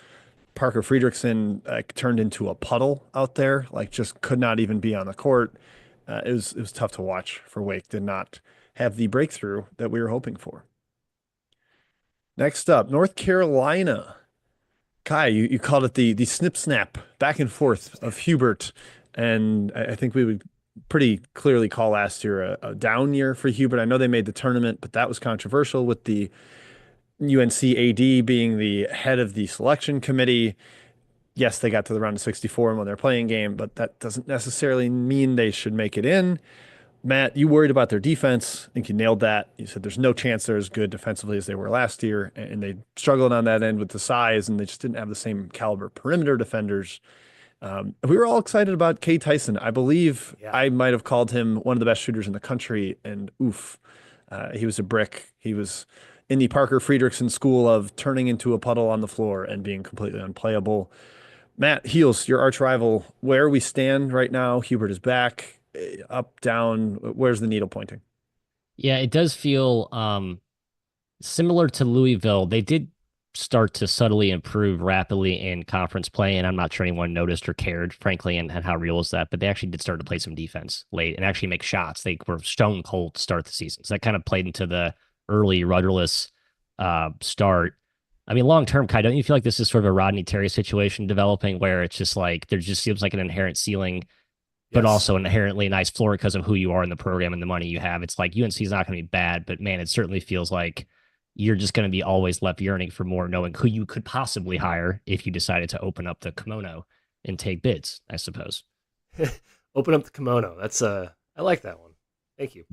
Parker Friedrichsen turned into a puddle out there, like just could not even be on the court. It was tough to watch for Wake. Did not have the breakthrough that we were hoping for. Next up, North Carolina. Kai, you called it the snip snap back and forth of Hubert, and I think we would pretty clearly call last year a down year for Hubert. I know they made the tournament, but that was controversial with the UNC AD being the head of the selection committee. Yes, they got to the round of 64 when they're playing game, but that doesn't necessarily mean they should make it in. Matt, you worried about their defense. I think you nailed that. You said there's no chance they're as good defensively as they were last year, and they struggled on that end with the size, and they just didn't have the same caliber perimeter defenders. We were all excited about Kay Tyson. I believe I might have called him one of the best shooters in the country, and oof, he was a brick. He was in the Parker Friedrichsen school of turning into a puddle on the floor and being completely unplayable. Matt Heels, your arch rival, where we stand right now, Hubert is back, up, down. Where's the needle pointing? Yeah, it does feel similar to Louisville. They did start to subtly improve rapidly in conference play, and I'm not sure anyone noticed or cared, frankly, and how real is that? But they actually did start to play some defense late and actually make shots. They were stone cold to start the season. So that kind of played into the early rudderless start. I mean, long term, Kai, don't you feel like this is sort of a Rodney Terry situation developing where it's just like there just seems like an inherent ceiling, but also an inherently nice floor because of who you are in the program and the money you have? It's like UNC is not going to be bad, but man, it certainly feels like you're just going to be always left yearning for more, knowing who you could possibly hire if you decided to open up the kimono and take bids, I suppose. Open up the kimono. That's I like that one. Thank you.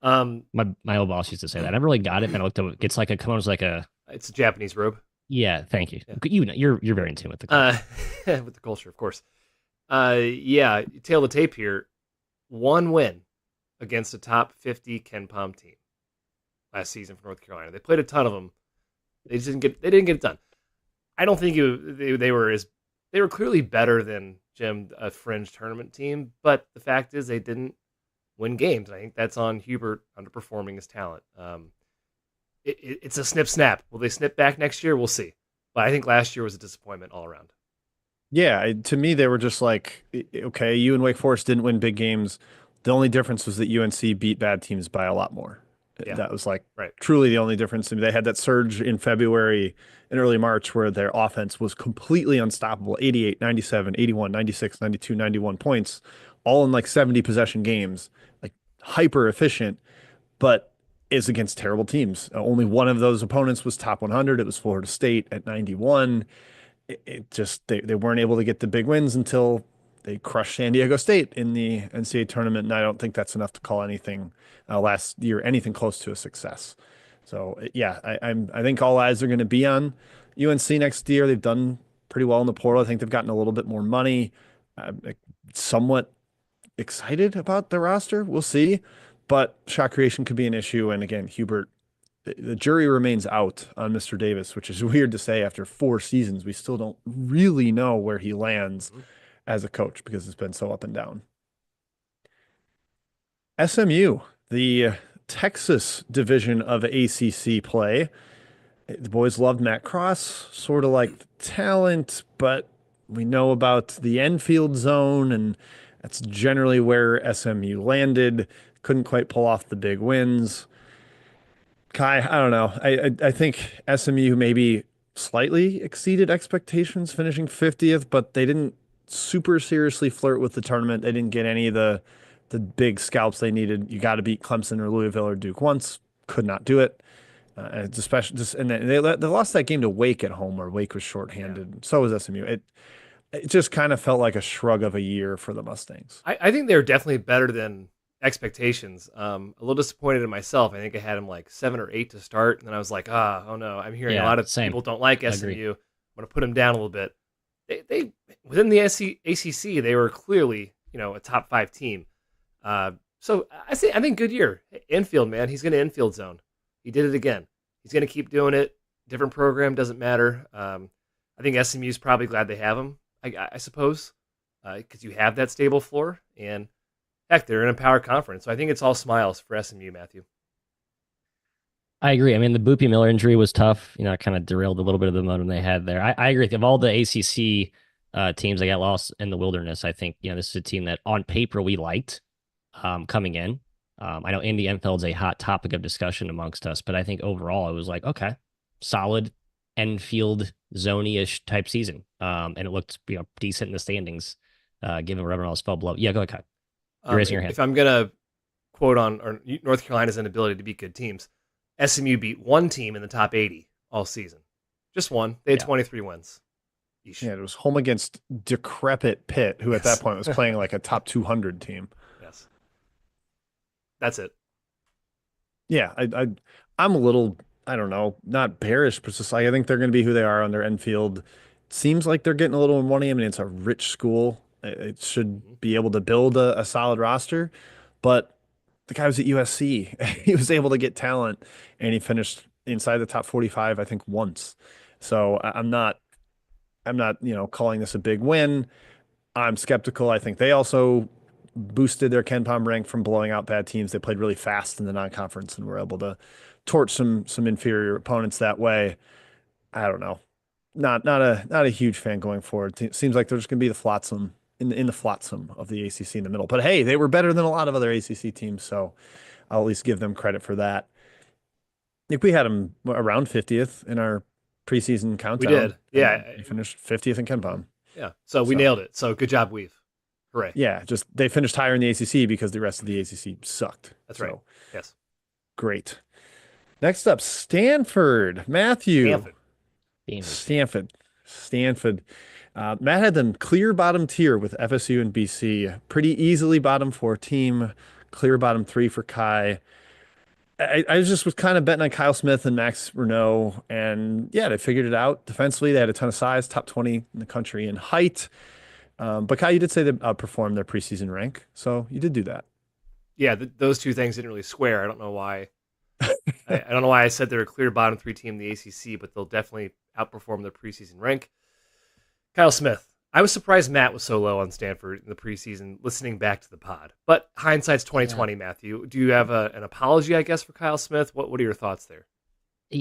My old boss used to say that. I never really got it, and I looked up. It's like a kimono's like a. It's a Japanese robe. Yeah, thank you. Yeah. You're very in tune with the culture. With the culture, of course. Yeah, tail the tape here. One win against a top 50 Ken Pom team last season for North Carolina. They played a ton of them. They didn't get it done. I don't think they were clearly better than Jim, a fringe tournament team, but the fact is they didn't win games. I think that's on Hubert underperforming his talent. It's a snip snap. Will they snip back next year? We'll see. But I think last year was a disappointment all around. Yeah, to me, they were just like, okay, you and Wake Forest didn't win big games. The only difference was that UNC beat bad teams by a lot more. Yeah. That was like truly the only difference. I mean, they had that surge in February and early March where their offense was completely unstoppable. 88, 97, 81, 96, 92, 91 points, all in like 70 possession games, like hyper efficient, but is against terrible teams. Only one of those opponents was top 100. It was Florida State at 91. It just, they weren't able to get the big wins until they crushed San Diego State in the NCAA tournament. And I don't think that's enough to call anything last year, anything close to a success. So yeah, I think all eyes are going to be on UNC next year. They've done pretty well in the portal. I think they've gotten a little bit more money. I'm somewhat excited about the roster. We'll see, but shot creation could be an issue. And again, Hubert, the jury remains out on Mr. Davis, which is weird to say after 4 seasons. We still don't really know where he lands as a coach because it's been so up and down. SMU, the Texas division of ACC play. The boys loved Matt Cross, sort of like talent, but we know about the Enfield zone, and that's generally where SMU landed. Couldn't quite pull off the big wins. Kai, I don't know. I think SMU maybe slightly exceeded expectations, finishing 50th, but they didn't super seriously flirt with the tournament. They didn't get any of the big scalps they needed. You got to beat Clemson or Louisville or Duke once. Could not do it. It's especially just, and they lost that game to Wake at home, where Wake was shorthanded. Yeah. So was SMU. It just kind of felt like a shrug of a year for the Mustangs. I think they're definitely better than expectations. A little disappointed in myself. I think I had them like 7 or 8 to start, and then I was like, oh no. I'm hearing a lot of people don't like SMU. I'm going to put them down a little bit. They within the ACC, they were clearly a top 5 team. So I think good year. Infield, man, he's going to infield zone. He did it again. He's going to keep doing it. Different program, doesn't matter. I think SMU's probably glad they have him, I suppose, because you have that stable floor. And Heck, they're in a power conference, so I think it's all smiles for SMU, Matthew. I agree. I mean, the Boopy Miller injury was tough. It kind of derailed a little bit of the momentum they had there. I agree. Of all the ACC teams that got lost in the wilderness, I think this is a team that on paper we liked coming in. I know Indy Enfield's a hot topic of discussion amongst us, but I think overall it was like, okay, solid Enfield zone-ish type season. And it looked decent in the standings, given where everyone else fell below. Yeah, go ahead, Kai. You're raising your hand. If I'm going to quote on North Carolina's inability to beat good teams, SMU beat one team in the top 80 all season. Just one. They had 23 wins. Yeesh. Yeah, it was home against decrepit Pitt, who at that point was playing like a top 200 team. Yes. That's it. Yeah, I'm a little, I don't know, not bearish, but just like I think they're going to be who they are on their Enfield. Seems like they're getting a little money. I mean, it's a rich school. It should be able to build a solid roster, but the guy was at USC. He was able to get talent, and he finished inside the top 45, I think, once. So I'm not, calling this a big win. I'm skeptical. I think they also boosted their KenPom rank from blowing out bad teams. They played really fast in the non-conference and were able to torch some inferior opponents that way. I don't know. Not a huge fan going forward. It seems like they're just going to be the flotsam in the flotsam of the ACC in the middle. But hey, they were better than a lot of other ACC teams, so I'll at least give them credit for that. I think we had them around 50th in our preseason countdown. We did. Yeah. They finished 50th in KenPom. Yeah. So we nailed it. So good job, Weave. Hooray. Yeah, just they finished higher in the ACC because the rest of the ACC sucked. That's right. Yes. Great. Next up, Stanford. Matthew. Stanford. Matt had them clear bottom tier with FSU and BC. Pretty easily bottom 4 team. Clear bottom 3 for Kai. I was kind of betting on Kyle Smith and Max Renault, and yeah, they figured it out. Defensively, they had a ton of size, top 20 in the country in height. But Kai, you did say they outperformed their preseason rank, so you did do that. Yeah, those two things didn't really square. I don't know why. I don't know why I said they're a clear bottom 3 team in the ACC, but they'll definitely outperform their preseason rank. Kyle Smith. I was surprised Matt was so low on Stanford in the preseason, listening back to the pod. But hindsight's 2020, yeah. Matthew. Do you have an apology, I guess, for Kyle Smith? What are your thoughts there?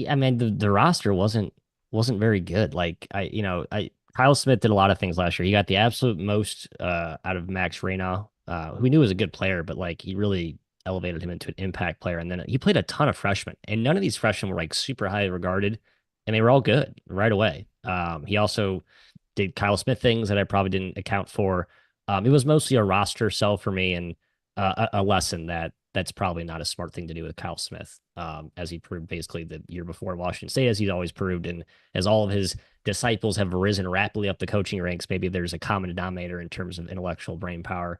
I mean, the roster wasn't very good. Like Kyle Smith did a lot of things last year. He got the absolute most out of Max Renault, who we knew was a good player, but like he really elevated him into an impact player. And then he played a ton of freshmen, and none of these freshmen were like super highly regarded, and they were all good right away. He also did Kyle Smith things that I probably didn't account for. It was mostly a roster sell for me, and a lesson that's probably not a smart thing to do with Kyle Smith, as he proved basically the year before in Washington State, as he's always proved, and as all of his disciples have risen rapidly up the coaching ranks. Maybe there's a common denominator in terms of intellectual brain power.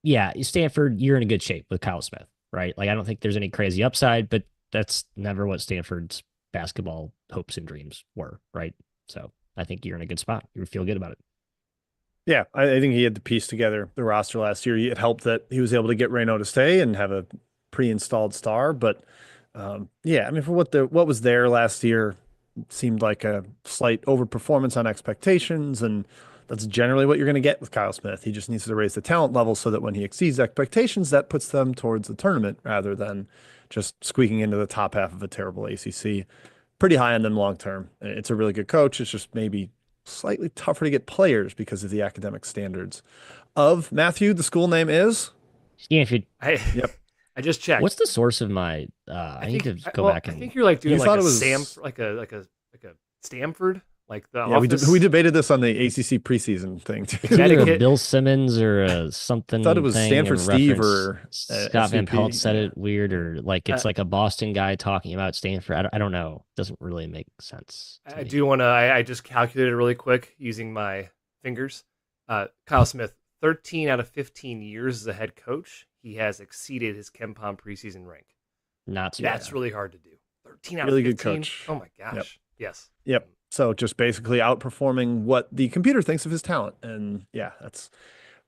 Yeah, Stanford, you're in a good shape with Kyle Smith, right? Like I don't think there's any crazy upside, but that's never what Stanford's basketball hopes and dreams were, right? So I think you're in a good spot. You feel good about it. Yeah, I think he had to piece together the roster last year. It helped that he was able to get Renault to stay and have a pre-installed star. But yeah, I mean, for what was there last year, it seemed like a slight overperformance on expectations, and that's generally what you're going to get with Kyle Smith. He just needs to raise the talent level so that when he exceeds expectations, that puts them towards the tournament rather than just squeaking into the top half of a terrible ACC. Pretty high on them long term. It's a really good coach. It's just maybe slightly tougher to get players because of the academic standards of Matthew. The school name is Stanford. Yep. I just checked. What's the source of my? I need to go back. I think you're like doing like a Stanford. Like the office. We debated this on the ACC preseason thing. It's either a Bill Simmons or something. I thought it was Stanford Steve or Scott Van Pelt said it weird, or like it's like a Boston guy talking about Stanford. I don't know. It doesn't really make sense. I do want to. I just calculated really quick using my fingers. Kyle Smith, 13 out of 15 years as a head coach, he has exceeded his KenPom preseason rank. Not too. That's really hard to do. 13 out really of 15. Good coach. Oh my gosh. Yep. Yes. Yep. So just basically outperforming what the computer thinks of his talent. And yeah, that's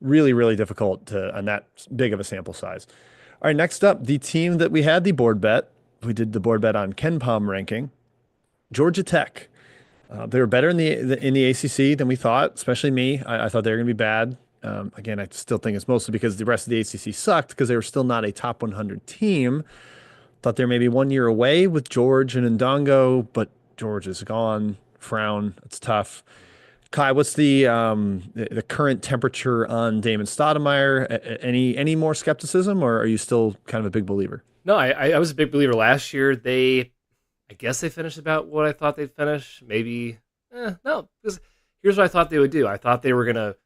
really, really difficult on that big of a sample size. All right, next up, the team that we had the board bet. We did the board bet on KenPom ranking. Georgia Tech. They were better in the ACC than we thought, especially me. I thought they were going to be bad. Again, I still think it's mostly because the rest of the ACC sucked because they were still not a top 100 team. Thought they were maybe 1 year away with George and Ndongo, but George is gone. Frown. It's tough. Kai, what's the current temperature on Damon Stoudemire? Any more skepticism, or are you still kind of a big believer? No, I was a big believer last year. I guess they finished about what I thought they'd finish. Maybe, no. Because here's what I thought they would do. I thought they were gonna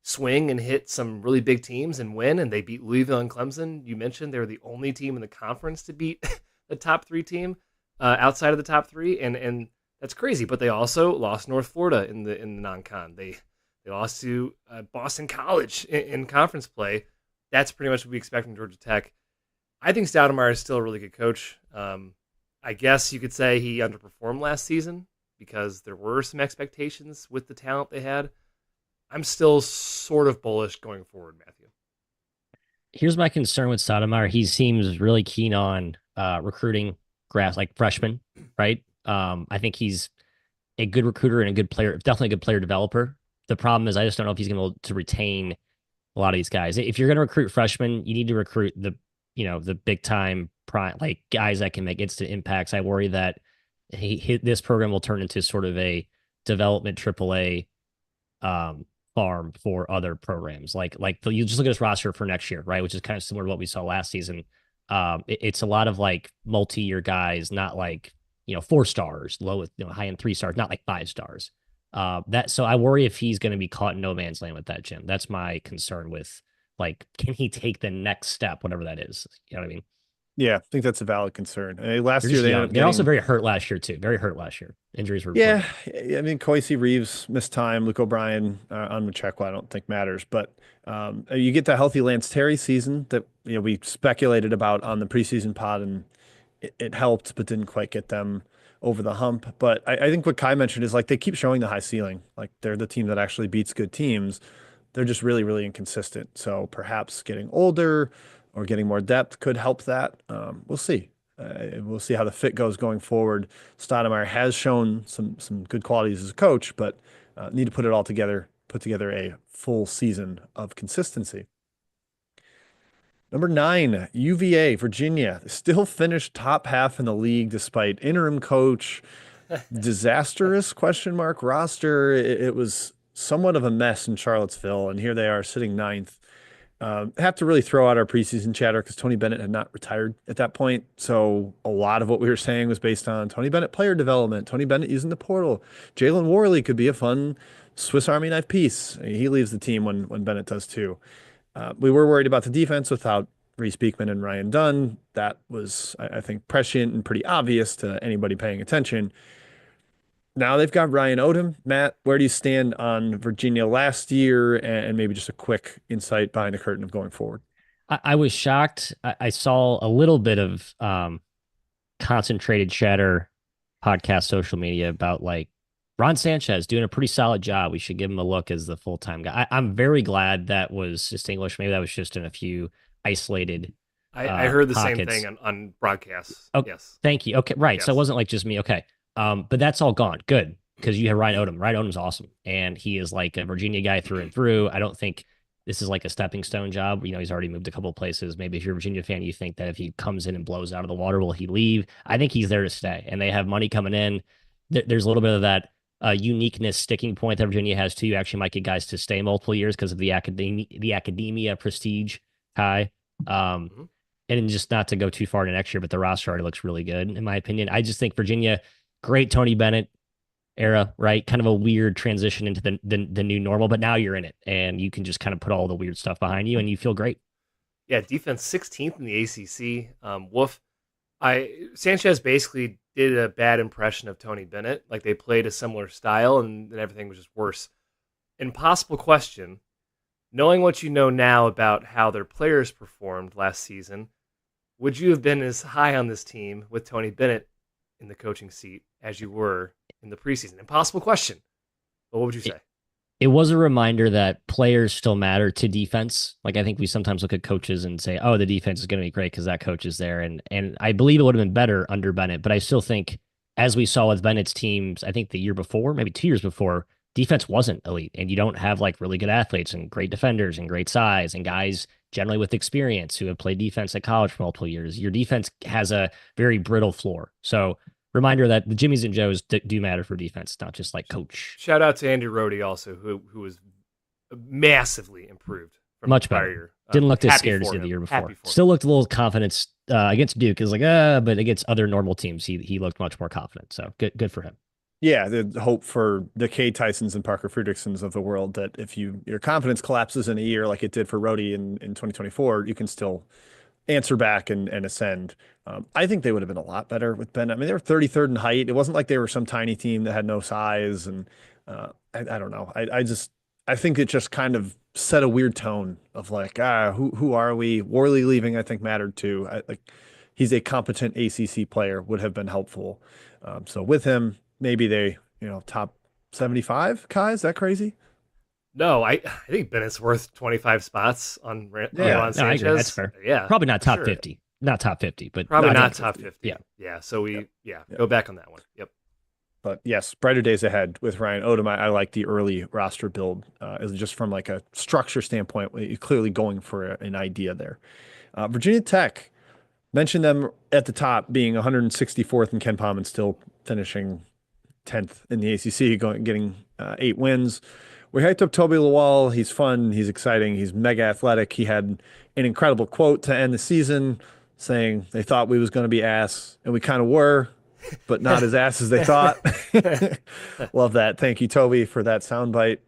swing and hit some really big teams and win, and they beat Louisville and Clemson. You mentioned they were the only team in the conference to beat the top three team outside of the top three, and that's crazy. But they also lost North Florida in the non-con. They lost to Boston College in conference play. That's pretty much what we expect from Georgia Tech. I think Stoudemire is still a really good coach. I guess you could say he underperformed last season because there were some expectations with the talent they had. I'm still sort of bullish going forward, Matthew. Here's my concern with Stoudemire. He seems really keen on recruiting like freshmen, right? I think he's a good recruiter and a good player, definitely a good player developer. The problem is I just don't know if he's going to be able to retain a lot of these guys. If you're going to recruit freshmen, you need to recruit the big time prime, like guys that can make instant impacts. I worry that this program will turn into sort of a development AAA farm for other programs. Like you just look at this roster for next year, right? Which is kind of similar to what we saw last season. It's a lot of like multi-year guys, not like 4 stars, low with high end 3 stars, not like 5 stars. So I worry if he's going to be caught in no man's land with that, Jim. That's my concern with, like, can he take the next step, whatever that is? You know what I mean? Yeah, I think that's a valid concern. Last year they're also very hurt last year too. Very hurt last year. Injuries were I mean, Koisi Reeves missed time. Luke O'Brien on Machekwa, I don't think matters. But you get that healthy Lance Terry season that we speculated about on the preseason pod, and it helped, but didn't quite get them over the hump. But I think what Kai mentioned is, like, they keep showing the high ceiling. Like, they're the team that actually beats good teams. They're just really, really inconsistent. So perhaps getting older or getting more depth could help that. We'll see. We'll see how the fit goes going forward. Stoudemire has shown some good qualities as a coach, but need to put it all together, put together a full season of consistency. Number 9, UVA, Virginia, still finished top half in the league despite interim coach, disastrous roster. It was somewhat of a mess in Charlottesville, and here they are sitting 9th. Have to really throw out our preseason chatter because Tony Bennett had not retired at that point. So a lot of what we were saying was based on Tony Bennett player development, Tony Bennett using the portal. Jalen Worley could be a fun Swiss Army knife piece. He leaves the team when Bennett does too. We were worried about the defense without Reese Beekman and Ryan Dunn. That was, I think, prescient and pretty obvious to anybody paying attention. Now they've got Ryan Odom. Matt, where do you stand on Virginia last year, and maybe just a quick insight behind the curtain of going forward? I was shocked. I saw a little bit of concentrated chatter, podcast, social media about, like, Ron Sanchez doing a pretty solid job. We should give him a look as the full-time guy. I'm very glad that was distinguished. Maybe that was just in a few isolated I heard the pockets. same thing on broadcasts. Oh, yes. Thank you. Okay, right. Yes. So it wasn't like just me. Okay. But that's all gone. Good. Because you have Ryan Odom. Ryan Odom's awesome. And he is like a Virginia guy through and through. I don't think this is like a stepping stone job. He's already moved a couple of places. Maybe if you're a Virginia fan, you think that if he comes in and blows out of the water, will he leave? I think he's there to stay. And they have money coming in. There's a little bit of that uniqueness sticking point that Virginia has too. You actually might get guys to stay multiple years because of the academia prestige high. And just not to go too far into next year, but the roster already looks really good, in my opinion. I just think Virginia, great Tony Bennett era, right? Kind of a weird transition into the new normal, but now you're in it, and you can just kind of put all the weird stuff behind you, and you feel great. Yeah, defense 16th in the ACC. Wolf, Sanchez basically did a bad impression of Tony Bennett. Like, they played a similar style, and then everything was just worse. Impossible question. Knowing what you know now about how their players performed last season, would you have been as high on this team with Tony Bennett in the coaching seat as you were in the preseason? Impossible question. But what would you say? It was a reminder that players still matter to defense. Like, I think we sometimes look at coaches and say, oh, the defense is going to be great because that coach is there. And I believe it would have been better under Bennett. But I still think, as we saw with Bennett's teams, I think the year before, maybe 2 years before, defense wasn't elite, and you don't have like really good athletes and great defenders and great size and guys generally with experience who have played defense at college for multiple years. Your defense has a very brittle floor. So reminder that the Jimmies and Joes do matter for defense, not just like coach. Shout out to Andy Rohde also, who was massively improved from Much the prior better. year. Didn't look as Happy scared as for he did him. the year Happy before. for Still him. looked a little confidence against Duke. Is like, but against other normal teams, he looked much more confident. So good for him. Yeah, the hope for the K. Tysons and Parker Fredricksons of the world that if your confidence collapses in a year like it did for Rhodey in 2024, you can still answer back and ascend. I think they would have been a lot better with Ben. I mean, they were 33rd in height. It wasn't like they were some tiny team that had no size. And I don't know. I think it just kind of set a weird tone of like, who are we? Worley leaving, I think mattered too. He's a competent ACC player, would have been helpful. So with him, maybe they, top 75. Kai, is that crazy? No, I think Bennett's worth 25 spots on Ron No, Sanchez. I agree. That's fair. Yeah, Probably not top sure. 50. Not top 50, but Probably I not think top 50. Yeah. Yeah. So go back on that one. Yep. But yes, brighter days ahead with Ryan Odom. I like the early roster build, just from like a structure standpoint. You're clearly going for an idea there. Virginia Tech, mentioned them at the top, being 164th in Ken Palm and still finishing 10th in the ACC, getting 8 wins. We hyped up Toby Lawal. He's fun. He's exciting. He's mega athletic. He had an incredible quote to end the season saying they thought we was going to be ass, and we kind of were, but not as ass as they thought. Love that. Thank you, Toby, for that soundbite.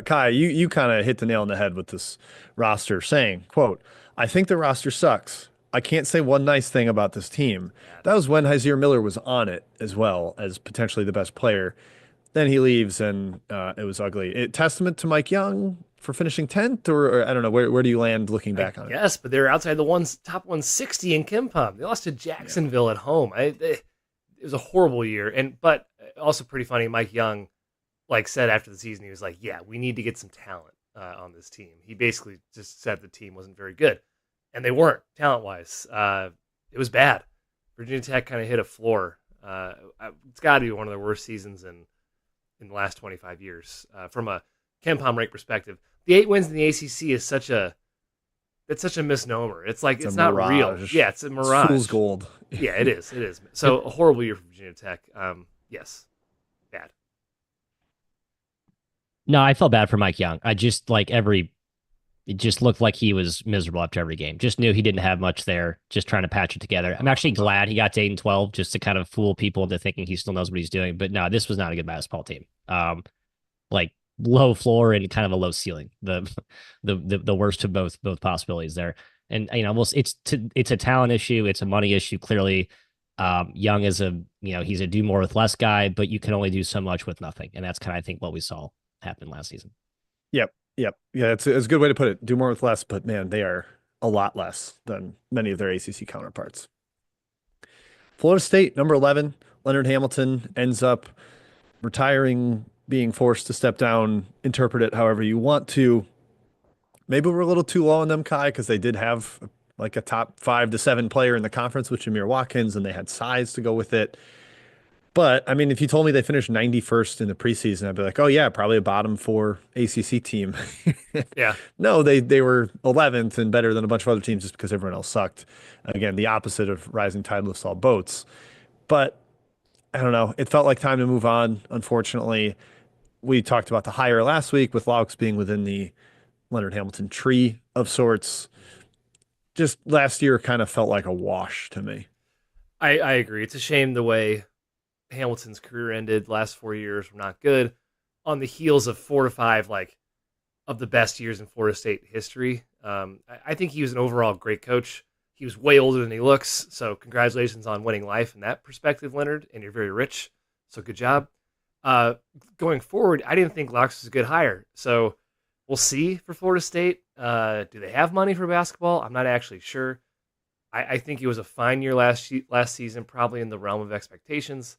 Kai, you kind of hit the nail on the head with this roster saying, quote, I think the roster sucks. I can't say one nice thing about this team. That was when Hyzier Miller was on it as well as potentially the best player. Then he leaves and it was ugly. Testament to Mike Young for finishing 10th, or I don't know, where do you land looking back on it? Yes, but they're outside the top 160 in Ken Palm. They lost to Jacksonville at home. It was a horrible year, but also pretty funny. Mike Young, said after the season, he was like, "Yeah, we need to get some talent on this team." He basically just said the team wasn't very good, and they weren't talent-wise. It was bad. Virginia Tech kind of hit a floor. It's got to be one of the worst seasons in the last 25 years from a Ken Palm rate perspective. The 8 wins in the ACC is such a misnomer. It's like it's not real. Yeah, it's a mirage. Fool's gold. Yeah, it is. It is. So a horrible year for Virginia Tech. Yes, bad. No, I felt bad for Mike Young. I just it just looked like he was miserable after every game. Just knew he didn't have much there, just trying to patch it together. I'm actually glad he got to 8-12 just to kind of fool people into thinking he still knows what he's doing. But no, this was not a good basketball team. Low floor and kind of a low ceiling. The worst of both possibilities there. And it's a talent issue, it's a money issue. Clearly, Young is he's a do more with less guy, but you can only do so much with nothing. And that's kind of I think what we saw happen last season. Yep. Yeah, it's a good way to put it. Do more with less, but man, they are a lot less than many of their ACC counterparts. Florida State, number 11, Leonard Hamilton ends up retiring, being forced to step down, interpret it however you want to. Maybe we're a little too low on them, Kai, because they did have a top 5 to 7 player in the conference with Jameer Watkins, and they had size to go with it. But I mean, if you told me they finished 91st in the preseason, I'd be like, oh yeah, probably a bottom 4 ACC team. Yeah. No, they were 11th and better than a bunch of other teams just because everyone else sucked. Again, the opposite of rising tide lifts all boats. But I don't know. It felt like time to move on. Unfortunately, we talked about the hire last week with Laux being within the Leonard Hamilton tree of sorts. Just last year kind of felt like a wash to me. I agree. It's a shame the way Hamilton's career ended. Last 4 years were not good. On the heels of 4 to 5, of the best years in Florida State history. I think he was an overall great coach. He was way older than he looks. So congratulations on winning life in that perspective, Leonard. And you're very rich. So good job. Going forward, I didn't think Laux was a good hire. So we'll see for Florida State. Do they have money for basketball? I'm not actually sure. I think it was a fine year last season, probably in the realm of expectations.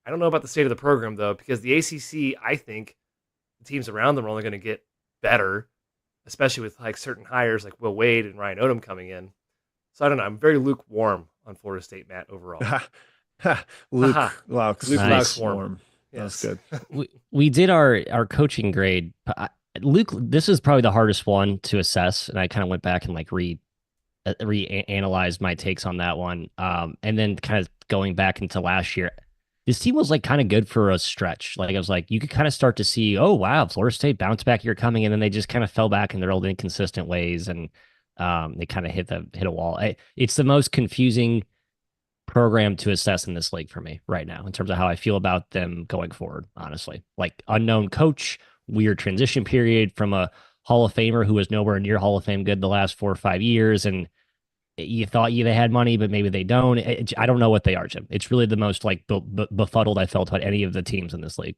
I don't know about the state of the program, though, because the ACC, I think the teams around them are only going to get better, especially with certain hires like Will Wade and Ryan Odom coming in. So I don't know. I'm very lukewarm on Florida State, Matt, overall. Luke Laux. Luke Laux warm. That's Yes. good. We did our coaching grade. Luke, this is probably the hardest one to assess, and I kind of went back and like reanalyzed my takes on that one. And then kind of going back into last year, this team was like kind of good for a stretch. Like I was like, you could kind of start to see, oh wow, Florida State bounce back year coming, and then they just kind of fell back in their old inconsistent ways, and they kind of hit a wall. It's the most confusing program to assess in this league for me right now in terms of how I feel about them going forward. Honestly, like unknown coach, weird transition period from a Hall of Famer who was nowhere near Hall of Fame good the last 4 or 5 years, and you thought they had money, but maybe they don't. I don't know what they are, Jim. It's really the most like befuddled I felt about any of the teams in this league.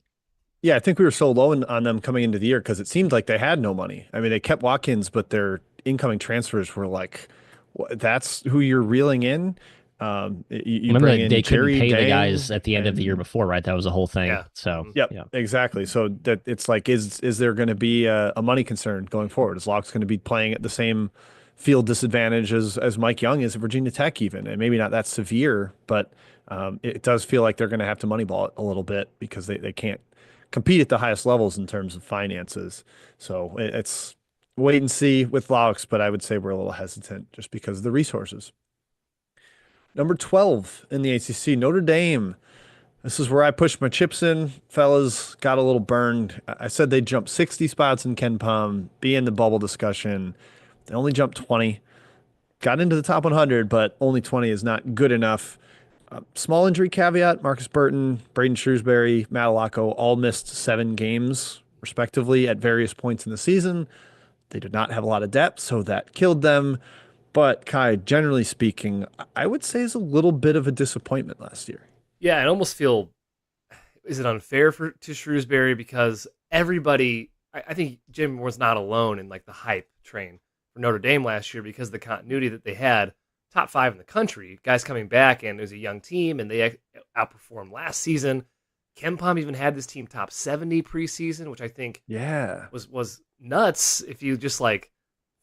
Yeah, I think we were so low on them coming into the year because it seemed like they had no money. I mean, they kept Watkins, but their incoming transfers were like, that's who you're reeling in. You Remember bring that in they couldn't Jerry pay the Dang guys at the end of the year and before, right? That was the whole thing. Yeah. So, yep, yeah. exactly. So that it's like, is there going to be a money concern going forward? Is Locke's going to be playing at the same field disadvantage as Mike Young is at Virginia Tech even? And maybe not that severe, but it does feel like they're going to have to moneyball it a little bit because they can't compete at the highest levels in terms of finances. So it's wait and see with Laux, but I would say we're a little hesitant just because of the resources. Number 12 in the ACC, Notre Dame. This is where I pushed my chips in. Fellas got a little burned. I said they'd jump 60 spots in Ken Palm, be in the bubble discussion. They only jumped 20. Got into the top 100, but only 20 is not good enough. Small injury caveat, Marcus Burton, Braden Shrewsbury, Matt Alaco all missed 7 games, respectively, at various points in the season. They did not have a lot of depth, so that killed them. But Kai, generally speaking, I would say is a little bit of a disappointment last year. Yeah, I almost feel, is it unfair to Shrewsbury because everybody, I think Jim was not alone in like the hype train for Notre Dame last year because of the continuity that they had, top 5 in the country, guys coming back, and it was a young team, and they outperformed last season. KenPom even had this team top 70 preseason, which I think was nuts if you just like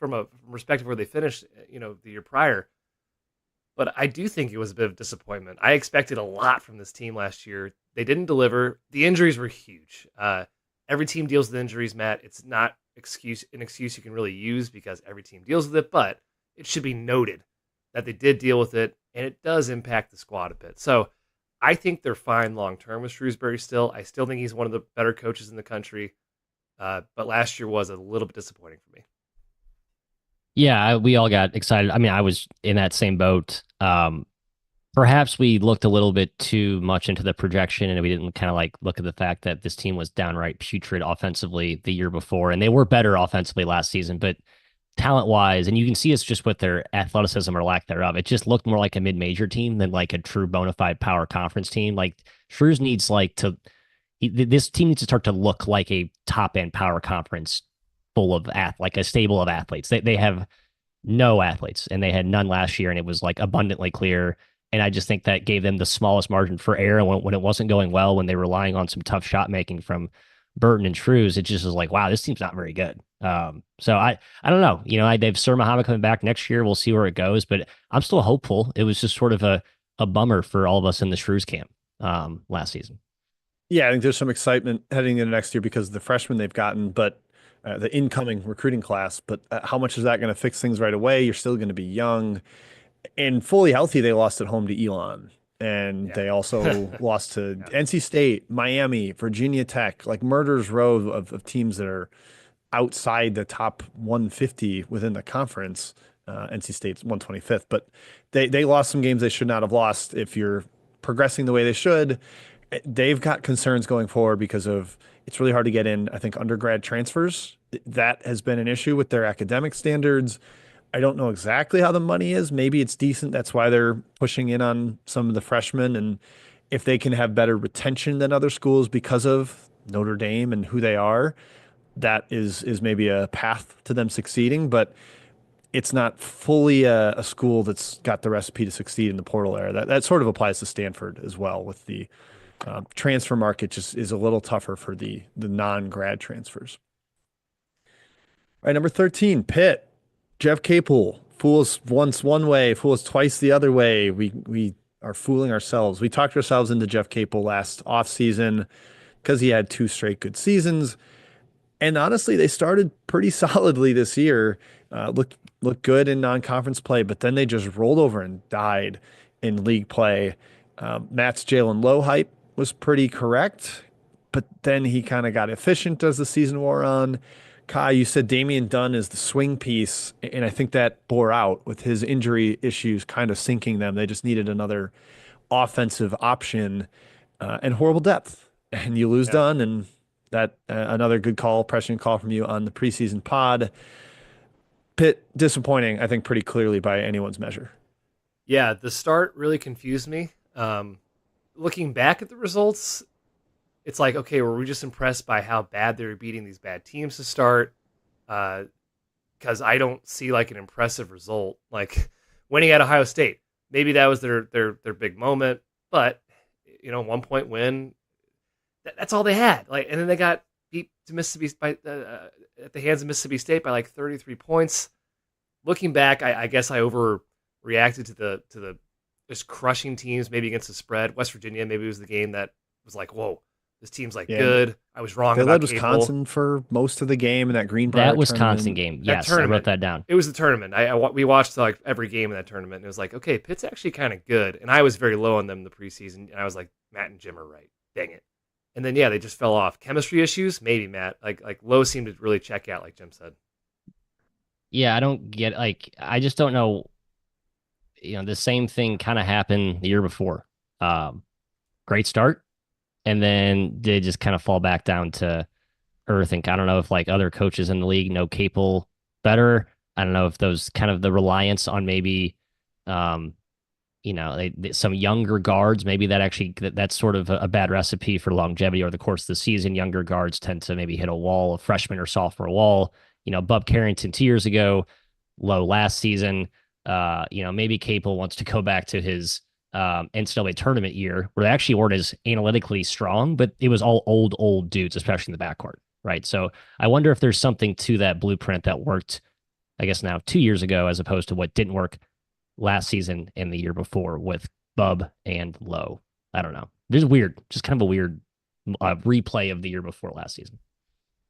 from a perspective where they finished, the year prior. But I do think it was a bit of disappointment. I expected a lot from this team last year. They didn't deliver. The injuries were huge. Every team deals with injuries, Matt. It's not an excuse you can really use because every team deals with it, but it should be noted that they did deal with it, and it does impact the squad a bit. So I think they're fine long-term with Shrewsbury still. I still think he's one of the better coaches in the country, but last year was a little bit disappointing for me. Yeah, we all got excited. I mean, I was in that same boat. Perhaps we looked a little bit too much into the projection, and we didn't kind of like look at the fact that this team was downright putrid offensively the year before, and they were better offensively last season, but talent-wise, and you can see it's just with their athleticism or lack thereof, it just looked more like a mid-major team than like a true bona fide power conference team. Like Shrews needs this team needs to start to look like a top-end power conference full of like a stable of athletes. They have no athletes, and they had none last year, and it was like abundantly clear. And I just think that gave them the smallest margin for error when it wasn't going well, when they were relying on some tough shot making from Burton and Shrews. It just was like, wow, this team's not very good. So I don't know. They have Sir Muhammad coming back next year. We'll see where it goes, but I'm still hopeful. It was just sort of a bummer for all of us in the Shrews camp last season. Yeah, I think there's some excitement heading into next year because of the freshmen they've gotten, but the incoming recruiting class. But how much is that going to fix things right away? You're still going to be young and fully healthy. They lost at home to Elon. And they also lost to NC State, Miami, Virginia Tech, like murderer's row of teams that are outside the top 150 within the conference. NC State's 125th, but they lost some games they should not have lost. If you're progressing the way they should, they've got concerns going forward because of it's really hard to get in, I think, undergrad transfers. That has been an issue with their academic standards. I don't know exactly how the money is. Maybe it's decent. That's why they're pushing in on some of the freshmen. And if they can have better retention than other schools because of Notre Dame and who they are, that is maybe a path to them succeeding. But it's not fully a school that's got the recipe to succeed in the portal era. That sort of applies to Stanford as well, with the transfer market just is a little tougher for the non-grad transfers. All right, number 13, Pitt. Jeff Capel, fool us once one way, fool us twice the other way. We are fooling ourselves. We talked ourselves into Jeff Capel last offseason. because he had 2 straight good seasons. And honestly, they started pretty solidly this year. Looked good in non-conference play, but then they just rolled over and died in league play. Matt's Jalen Lowe hype was pretty correct, but then he kind of got efficient as the season wore on. Kai, you said Damian Dunn is the swing piece, and I think that bore out with his injury issues kind of sinking them. They just needed another offensive option and horrible depth. And you lose Yeah. Dunn, and that another good call, prescient call from you on the preseason pod. Pitt disappointing, I think, pretty clearly by anyone's measure. Yeah, the start really confused me. Looking back at the results, it's like, okay, were we just impressed by how bad they were beating these bad teams to start? Because I don't see like an impressive result, like winning at Ohio State. Maybe that was their big moment, but 1-point win. That's all they had. Like, and then they got beat to Mississippi by at the hands of Mississippi State by like 33 points. Looking back, I guess I overreacted to the just crushing teams, maybe against the spread. West Virginia, maybe it was the game that was like, whoa, this team's like good. I was wrong. They about led Wisconsin for most of the game in that Greenbrier That Wisconsin tournament. game, yes, I wrote that down. It was the tournament. We watched like every game in that tournament, and it was like, okay, Pitt's actually kind of good. And I was very low on them in the preseason, and I was like, Matt and Jim are right. Dang it. And then they just fell off. Chemistry issues, maybe, Matt. Like Lowe seemed to really check out, like Jim said. Yeah, I don't get I just don't know. The same thing kind of happened the year before. Great start, and then they just kind of fall back down to earth. And I don't know if like other coaches in the league know Capel better. I don't know if those kind of the reliance on maybe, some younger guards, maybe that's sort of a bad recipe for longevity over the course of the season. Younger guards tend to maybe hit a freshman or sophomore wall. Bub Carrington 2 years ago, Low last season. Maybe Capel wants to go back to his NCAA tournament year where they actually weren't as analytically strong, but it was all old dudes, especially in the backcourt, right? So I wonder if there's something to that blueprint that worked, I guess now 2 years ago, as opposed to what didn't work last season and the year before with Bub and Lowe. I don't know. Just kind of a weird replay of the year before last season.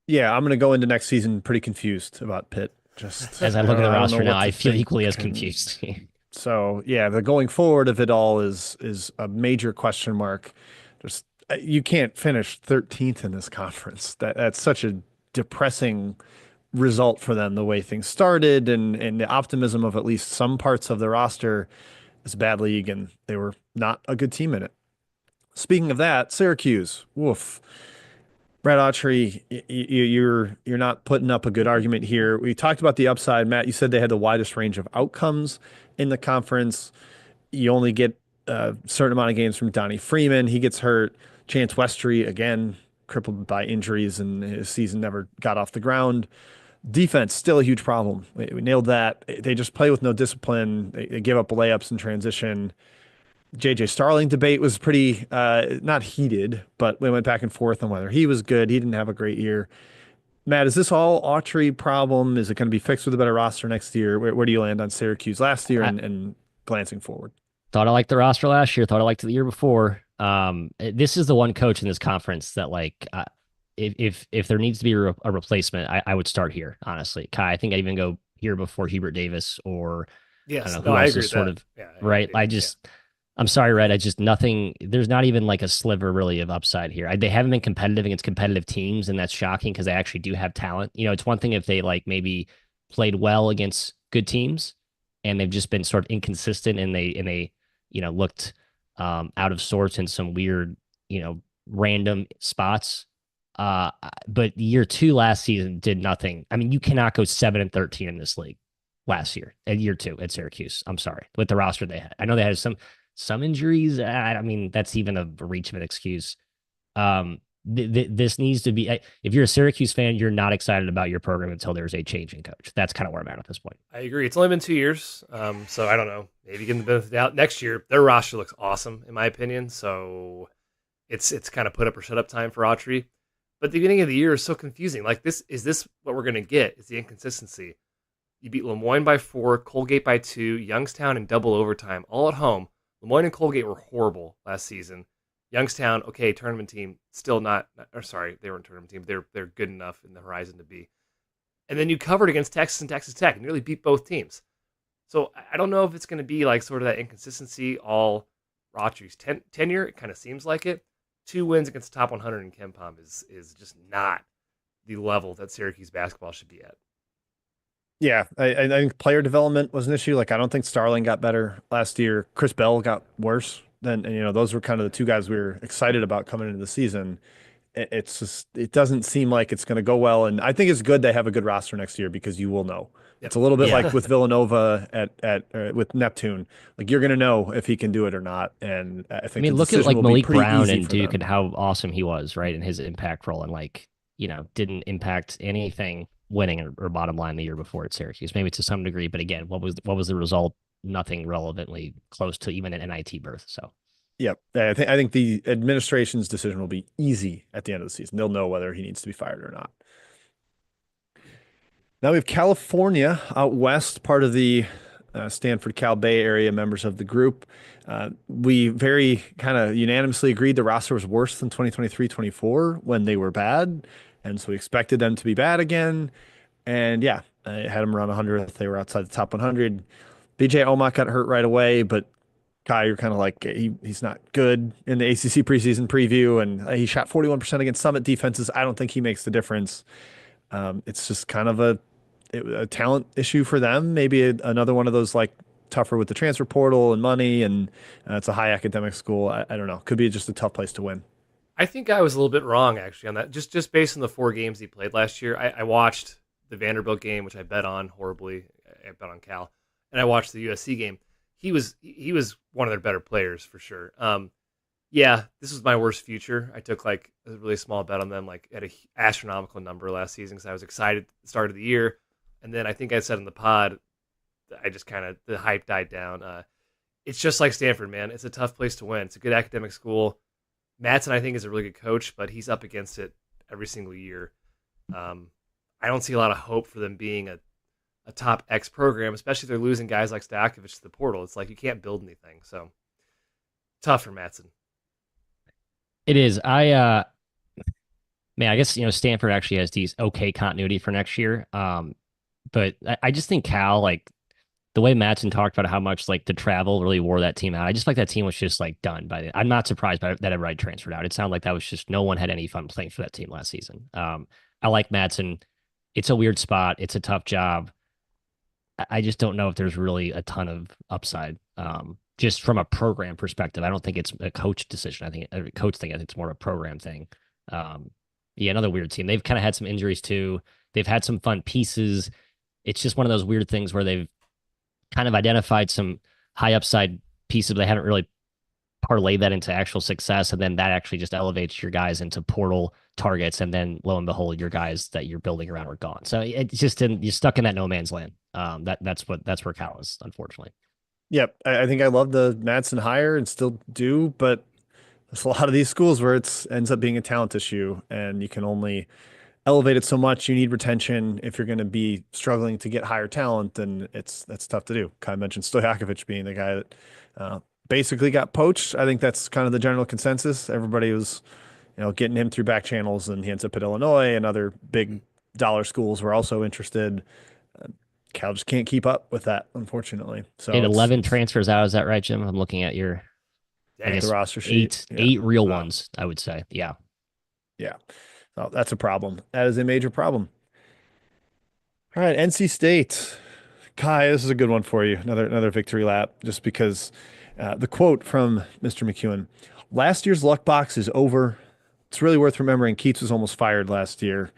Yeah, I'm going to go into next season pretty confused about Pitt. Just as I look at the roster now, I feel equally as confused. So yeah, the going forward of it all is a major question mark. Just you can't finish 13th in this conference. That's such a depressing result for them, the way things started and the optimism of at least some parts of the roster. It's a bad league, and they were not a good team in it. Speaking of that, Syracuse, woof. Brad Autry, you're not putting up a good argument here. We talked about the upside. Matt, you said they had the widest range of outcomes in the conference. You only get a certain amount of games from Donnie Freeman. He gets hurt. Chance Westry, again, crippled by injuries, and his season never got off the ground. Defense, still a huge problem. We nailed that. They just play with no discipline. They give up layups in transition. JJ Starling debate was pretty not heated, but we went back and forth on whether he was good. He didn't have a great year. Matt, is this all Autry problem? Is it going to be fixed with a better roster next year? Where do you land on Syracuse last year and glancing forward? Thought I liked the roster last year. Thought I liked it the year before. This is the one coach in this conference that if there needs to be a replacement, I would start here, honestly. Kai, I think I'd even go here before Hubert Davis or yes, I don't know, who else is sort of right. I'm sorry, Red. There's not even like a sliver really of upside here. They haven't been competitive against competitive teams, and that's shocking because they actually do have talent. It's one thing if they like maybe played well against good teams and they've just been sort of inconsistent and they looked out of sorts in some weird, random spots. But year 2 last season did nothing. I mean, you cannot go 7-13 in this league last year at year 2 at Syracuse. I'm sorry, with the roster they had. I know they had some injuries. I mean, that's even a reach of an excuse. This needs to be, if you're a Syracuse fan, you're not excited about your program until there's a change in coach. That's kind of where I'm at this point. I agree. It's only been 2 years. So I don't know, maybe give them the benefit of the doubt. Next year, their roster looks awesome, in my opinion. So it's kind of put up or shut up time for Autry. But the beginning of the year is so confusing. Like is this what we're going to get? Is the inconsistency. You beat Lemoyne by 4, Colgate by 2, Youngstown in double overtime, all at home. Lemoyne and Colgate were horrible last season. Youngstown, okay, tournament team, still not. Or sorry, they weren't tournament team. They're good enough in the horizon to be. And then you covered against Texas and Texas Tech and nearly beat both teams. So I don't know if it's going to be like sort of that inconsistency all Roche's tenure. It kind of seems like it. 2 wins against the top 100 in KenPom is just not the level that Syracuse basketball should be at. Yeah, I think player development was an issue. Like, I don't think Starling got better last year. Chris Bell got worse. Then, and, those were kind of the two guys we were excited about coming into the season. It's just, it doesn't seem like it's going to go well. And I think it's good they have a good roster next year because you will know. Yep. It's a little bit Yeah. like with Villanova with Neptune. Like, you're going to know if he can do it or not. And I think look at like will be Malik pretty Brown easy and for Duke them. and how awesome he was, right? And his impact role, and like, didn't impact anything winning or bottom line the year before at Syracuse. Maybe to some degree, but again, what was the result? Nothing relevantly close to even an NIT berth. So Yep. I think the administration's decision will be easy at the end of the season. They'll know whether he needs to be fired or not. Now we have California out west, part of the Stanford Cal Bay area members of the group. We very kind of unanimously agreed the roster was worse than 2023-24 when they were bad. And so we expected them to be bad again. And yeah, I had them around 100th. They were outside the top 100. BJ Omak got hurt right away, but Kai, you're kind of like, he's not good in the ACC preseason preview, and he shot 41% against Summit defenses. I don't think he makes the difference. It's just kind of a talent issue for them. Maybe another one of those like tougher with the transfer portal and money, and it's a high academic school. I don't know. Could be just a tough place to win. I think I was a little bit wrong actually on that. Just based on the 4 games he played last year, I watched the Vanderbilt game, which I bet on horribly. I bet on Cal, and I watched the USC game. He was one of their better players for sure. Yeah, this was my worst future. I took like a really small bet on them, like at an astronomical number last season because I was excited at the start of the year, and then I think I said in the pod, I just kind of the hype died down. It's just like Stanford, man. It's a tough place to win. It's a good academic school. Mattson, I think, is a really good coach, but he's up against it every single year. I don't see a lot of hope for them being a top X program, especially if they're losing guys like Stojakovic to the portal. It's like you can't build anything. So tough for Mattson. it is. I guess Stanford actually has these okay continuity for next year. But I just think Cal, like the way Mattson talked about how much like the travel really wore that team out. I just like that team was just like done by the. I'm not surprised by that everybody transferred out. It sounded like that was just no one had any fun playing for that team last season. I like Mattson. It's a weird spot. It's a tough job. I just don't know if there's really a ton of upside. Just from a program perspective, I don't think it's a coach decision. I think a coach thing. I think it's more of a program thing. Yeah, another weird team. They've kind of had some injuries too. They've had some fun pieces. It's just one of those weird things where they've kind of identified some high upside pieces, but they haven't really parlayed that into actual success. And then that actually just elevates your guys into portal targets. And then lo and behold, your guys that you're building around are gone. So it's just you're stuck in that no man's land. That's where Cal is, unfortunately. Yep. I think I love the Mattson hire and still do, but there's a lot of these schools where it ends up being a talent issue and you can only elevate it so much. You need retention. If you're going to be struggling to get higher talent, then that's tough to do. Kai mentioned Stojakovic being the guy that basically got poached. I think that's kind of the general consensus. Everybody was, getting him through back channels, and he ends up at Illinois, and other big dollar schools were also interested. Cal just can't keep up with that, unfortunately. So They had 11 transfers out. Is that right, Jim? I'm looking at your Dang. I guess the roster sheet. eight real ones, I would say. Yeah. Yeah. So that's a problem. That is a major problem. All right, NC State. Kai, this is a good one for you. Another victory lap, just because the quote from Mr. McEwen: "Last year's luck box is over. It's really worth remembering. Keats was almost fired last year."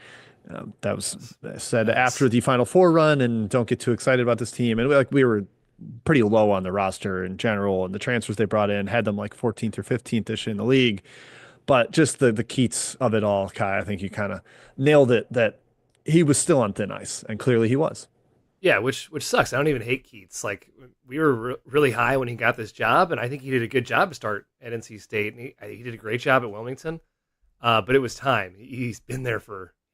That was said after the Final Four run, and don't get too excited about this team. And we were pretty low on the roster in general, and the transfers they brought in had them like 14th or 15th-ish in the league. But just the Keats of it all, Kai, I think you kind of nailed it, that he was still on thin ice, and clearly he was. Yeah, which sucks. I don't even hate Keats. Like we were really high when he got this job, and I think he did a good job to start at NC State. And he did a great job at Wilmington, but it was time. He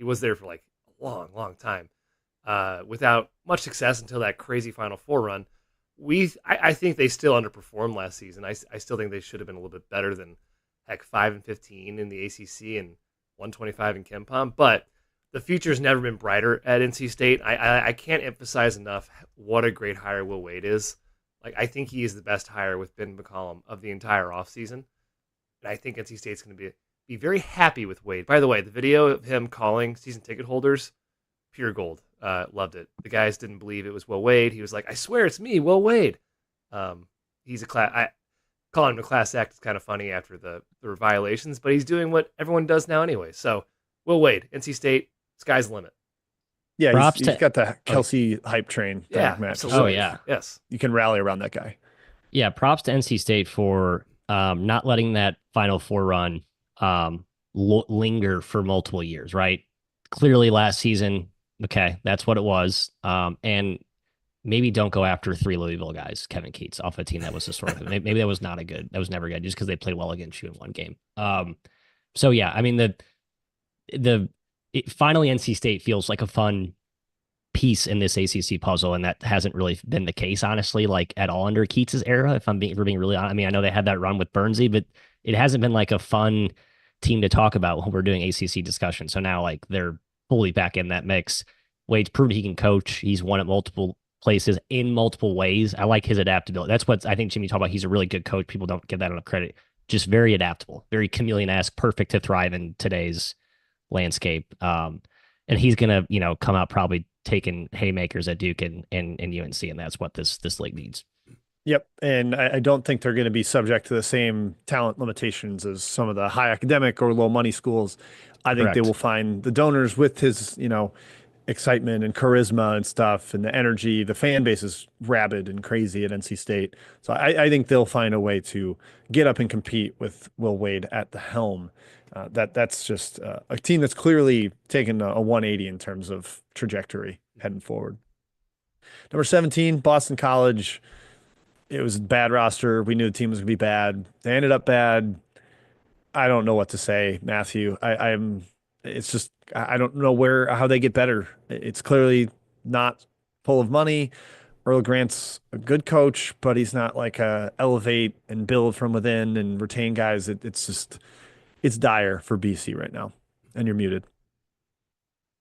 was there for like a long, long time, without much success until that crazy Final Four run. I think they still underperformed last season. I still think they should have been a little bit better than heck, 5-15 in the ACC and 125 in KenPom. But the future's never been brighter at NC State. I can't emphasize enough what a great hire Will Wade is. Like, I think he is the best hire with Ben McCollum of the entire offseason. And I think NC State's going to be very happy with Wade. By the way, the video of him calling season ticket holders, pure gold. Loved it. The guys didn't believe it was Will Wade. He was like, I swear it's me, Will Wade. He's a class. Calling him a class act is kind of funny after the violations, but he's doing what everyone does now anyway. So, Will Wade, NC State, sky's the limit. Yeah, he's got the Kelsey hype train. Yeah, match. absolutely. Oh, yeah. Yes. You can rally around that guy. Yeah, props to NC State for not letting that Final Four run linger for multiple years, right? Clearly last season, okay, that's what it was. And maybe don't go after 3 Louisville guys, Kevin Keats, off a team that was historically, maybe that was never good just because they played well against you in one game. So yeah, I mean, finally NC State feels like a fun piece in this ACC puzzle, and that hasn't really been the case, honestly, like at all under Keats' era. If we're being really honest, I mean, I know they had that run with Bernsey, but it hasn't been like a fun team to talk about when we're doing ACC discussion. So now, like, they're fully back in that mix. Wade's proved he can coach. He's won at multiple places in multiple ways. I like his adaptability. That's what I think Jimmy talked about. He's a really good coach. People don't give that enough credit. Just very adaptable, very chameleon-esque, perfect to thrive in today's landscape. And he's gonna, come out probably taking haymakers at Duke and UNC, and that's what this league needs. Yep, and I don't think they're going to be subject to the same talent limitations as some of the high academic or low money schools. I think Correct. they will find the donors with his, excitement and charisma and stuff, and the energy. The fan base is rabid and crazy at NC State, so I think they'll find a way to get up and compete with Will Wade at the helm. That's just a team that's clearly taken a 180 in terms of trajectory heading forward. Number 17, Boston College. It was a bad roster. We knew the team was going to be bad. They ended up bad. I don't know what to say, Matthew. It's just, I don't know how they get better. It's clearly not full of money. Earl Grant's a good coach, but he's not like a elevate and build from within and retain guys. It's dire for BC right now. And you're muted.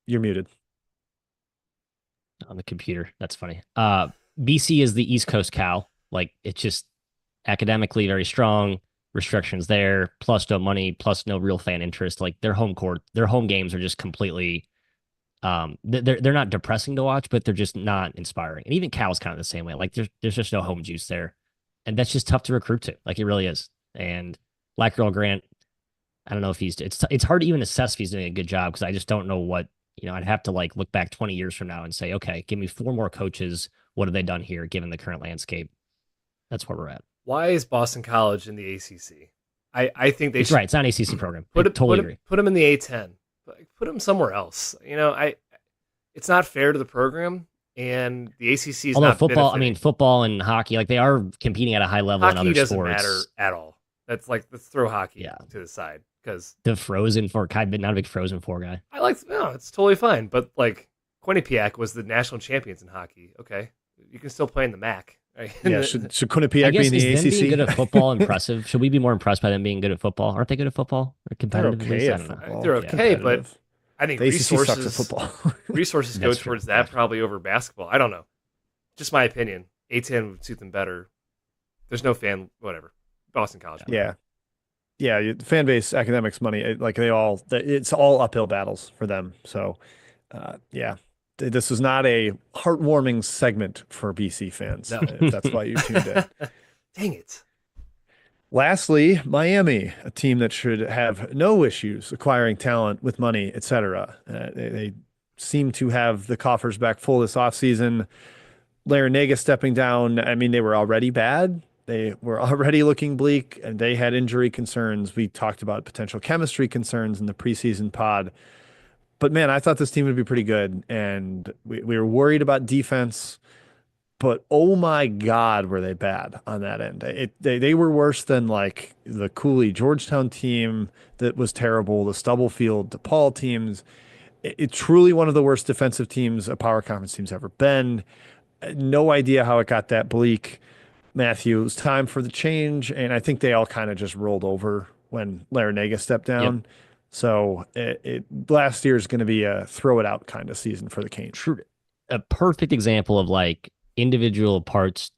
You're muted. On the computer. That's funny. BC is the East Coast Cal. Like, it's just academically very strong. Restrictions there, plus no money, plus no real fan interest. Like, their home games are just completely they're not depressing to watch, but they're just not inspiring. And even Cal's kind of the same way. Like, there's just no home juice there. And that's just tough to recruit to. Like, it really is. And like Earl Grant, I don't know if it's hard to even assess if he's doing a good job, because I just don't know what, I'd have to like look back 20 years from now and say, okay, give me 4 more coaches. What have they done here given the current landscape? That's where we're at. Why is Boston College in the ACC? I think they should. Right, it's not an ACC program. Put them in the A10. Put them somewhere else. It's not fair to the program, and the ACC is Although not football. benefiting. I mean, football and hockey, like, they are competing at a high level in other sports. Hockey doesn't matter at all. That's like, let's throw hockey to the side, because the Frozen Four. I've been not a big Frozen Four guy. It's totally fine. But like, Quinnipiac was the national champions in hockey. Okay, you can still play in the MAC. Right? Yeah, should Quinnipiac be in the ACC? Being good at football impressive? Should we be more impressed by them being good at football? Aren't they good at football? Or competitive? They're okay at football. They're okay, but I think the ACC sucks at football. resources go towards that probably over basketball. I don't know. Just my opinion. A10 would suit them better. There's no fan, whatever. Boston College. Yeah. Yeah, fan base, academics, money, it's all uphill battles for them. So, this is not a heartwarming segment for BC fans. No. If that's why you tuned in. Dang it. Lastly, Miami, a team that should have no issues acquiring talent with money, etc. They seem to have the coffers back full this offseason. Larinaga stepping down. I mean, they were already bad. They were already looking bleak, and they had injury concerns. We talked about potential chemistry concerns in the preseason pod. But man, I thought this team would be pretty good, and we were worried about defense. But oh my God, were they bad on that end? They were worse than like the Cooley Georgetown team that was terrible, the Stubblefield DePaul teams. It's truly one of the worst defensive teams a power conference team's ever been. No idea how it got that bleak. Matthew, it was time for the change, and I think they all kind of just rolled over when Larinaga stepped Yep. down. So last year is going to be a throw it out kind of season for the Canes. True. A perfect example of like individual parts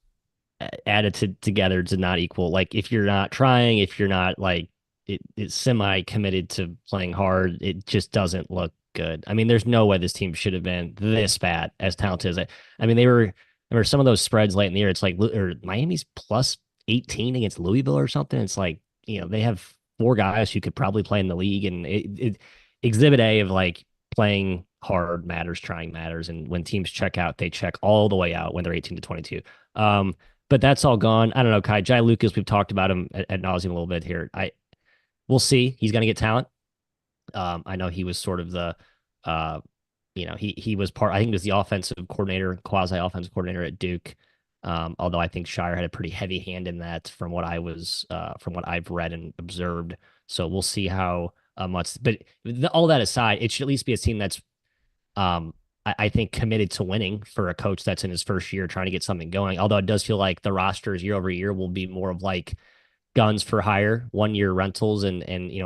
added together to not equal. Like if you're not trying, if you're not like it's semi committed to playing hard, it just doesn't look good. I mean, there's no way this team should have been this bad as talented as I mean, there were some of those spreads late in the year. It's like or Miami's plus 18 against Louisville or something. It's like, they have four guys who could probably play in the league, and it exhibit A of like playing hard matters, trying matters, and when teams check out, they check all the way out when they're 18 to 22. But that's all gone. I don't know, Kai. Jai Lucas, we've talked about him at nauseam a little bit here. We'll see. He's going to get talent. I know he was sort of the, he was part. I think he was the offensive coordinator, quasi offensive coordinator at Duke. Although I think Shire had a pretty heavy hand in that, from what I've read and observed. So we'll see how much. But all that aside, it should at least be a team that's, I think, committed to winning for a coach that's in his first year trying to get something going. Although it does feel like the rosters year over year will be more of like guns for hire, 1 year rentals and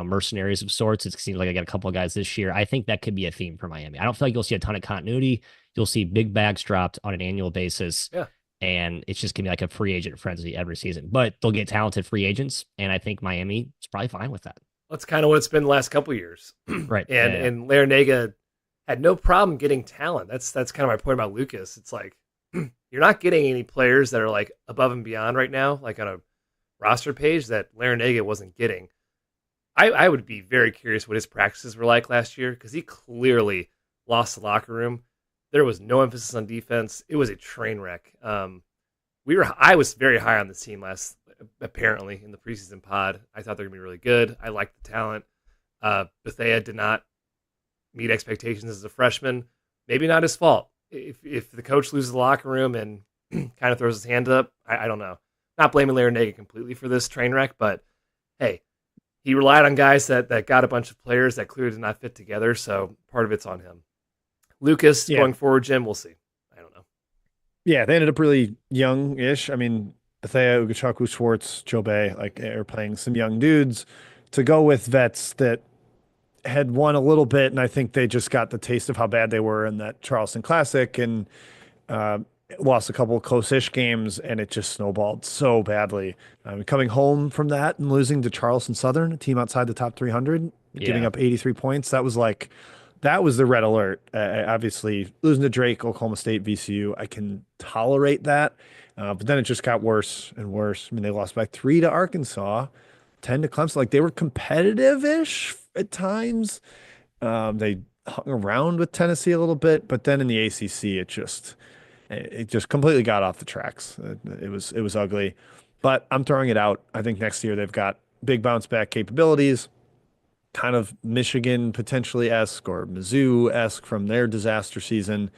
mercenaries of sorts. It seems like I got a couple of guys this year. I think that could be a theme for Miami. I don't feel like you'll see a ton of continuity. You'll see big bags dropped on an annual basis. Yeah. And it's just gonna be like a free agent frenzy every season. But they'll get talented free agents, and I think Miami is probably fine with that. That's kind of what it's been the last couple of years. Right. And Larinaga had no problem getting talent. That's kind of my point about Lucas. It's like you're not getting any players that are like above and beyond right now, like on a roster page that Larinaga wasn't getting. I would be very curious what his practices were like last year, because he clearly lost the locker room. There was no emphasis on defense. It was a train wreck. I was very high on this team apparently in the preseason pod. I thought they were going to be really good. I liked the talent. Bethea did not meet expectations as a freshman. Maybe not his fault. If the coach loses the locker room and kind of throws his hand up, I don't know. Not blaming Larinaga completely for this train wreck, but hey, he relied on guys that got a bunch of players that clearly did not fit together, so part of it's on him. Lucas, going forward, Jim, we'll see. I don't know. Yeah, they ended up really young-ish. I mean, Bethea, Ugachaku, Schwartz, Joe Bay, like, are playing some young dudes to go with vets that had won a little bit, and I think they just got the taste of how bad they were in that Charleston Classic and lost a couple of close-ish games, and it just snowballed so badly. Coming home from that and losing to Charleston Southern, a team outside the top 300, giving up 83 points, that was the red alert. Obviously, losing to Drake, Oklahoma State, VCU, I can tolerate that. But then it just got worse and worse. I mean, they lost by 3 to Arkansas, 10 to Clemson. Like, they were competitive-ish at times. They hung around with Tennessee a little bit, but then in the ACC, it just completely got off the tracks. It was ugly. But I'm throwing it out. I think next year they've got big bounce-back capabilities, kind of Michigan potentially-esque or Mizzou-esque from their disaster season.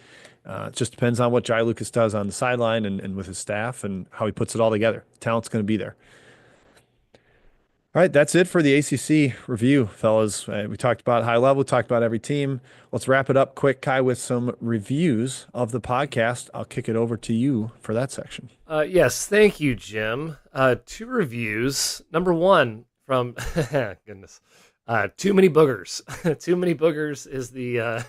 It just depends on what Jai Lucas does on the sideline and with his staff and how he puts it all together. Talent's going to be there. All right, that's it for the ACC review, fellas. We talked about high level, talked about every team. Let's wrap it up quick, Kai, with some reviews of the podcast. I'll kick it over to you for that section. Yes, thank you, Jim. 2 reviews. Number 1 from, goodness, Too Many Boogers. Too Many Boogers is the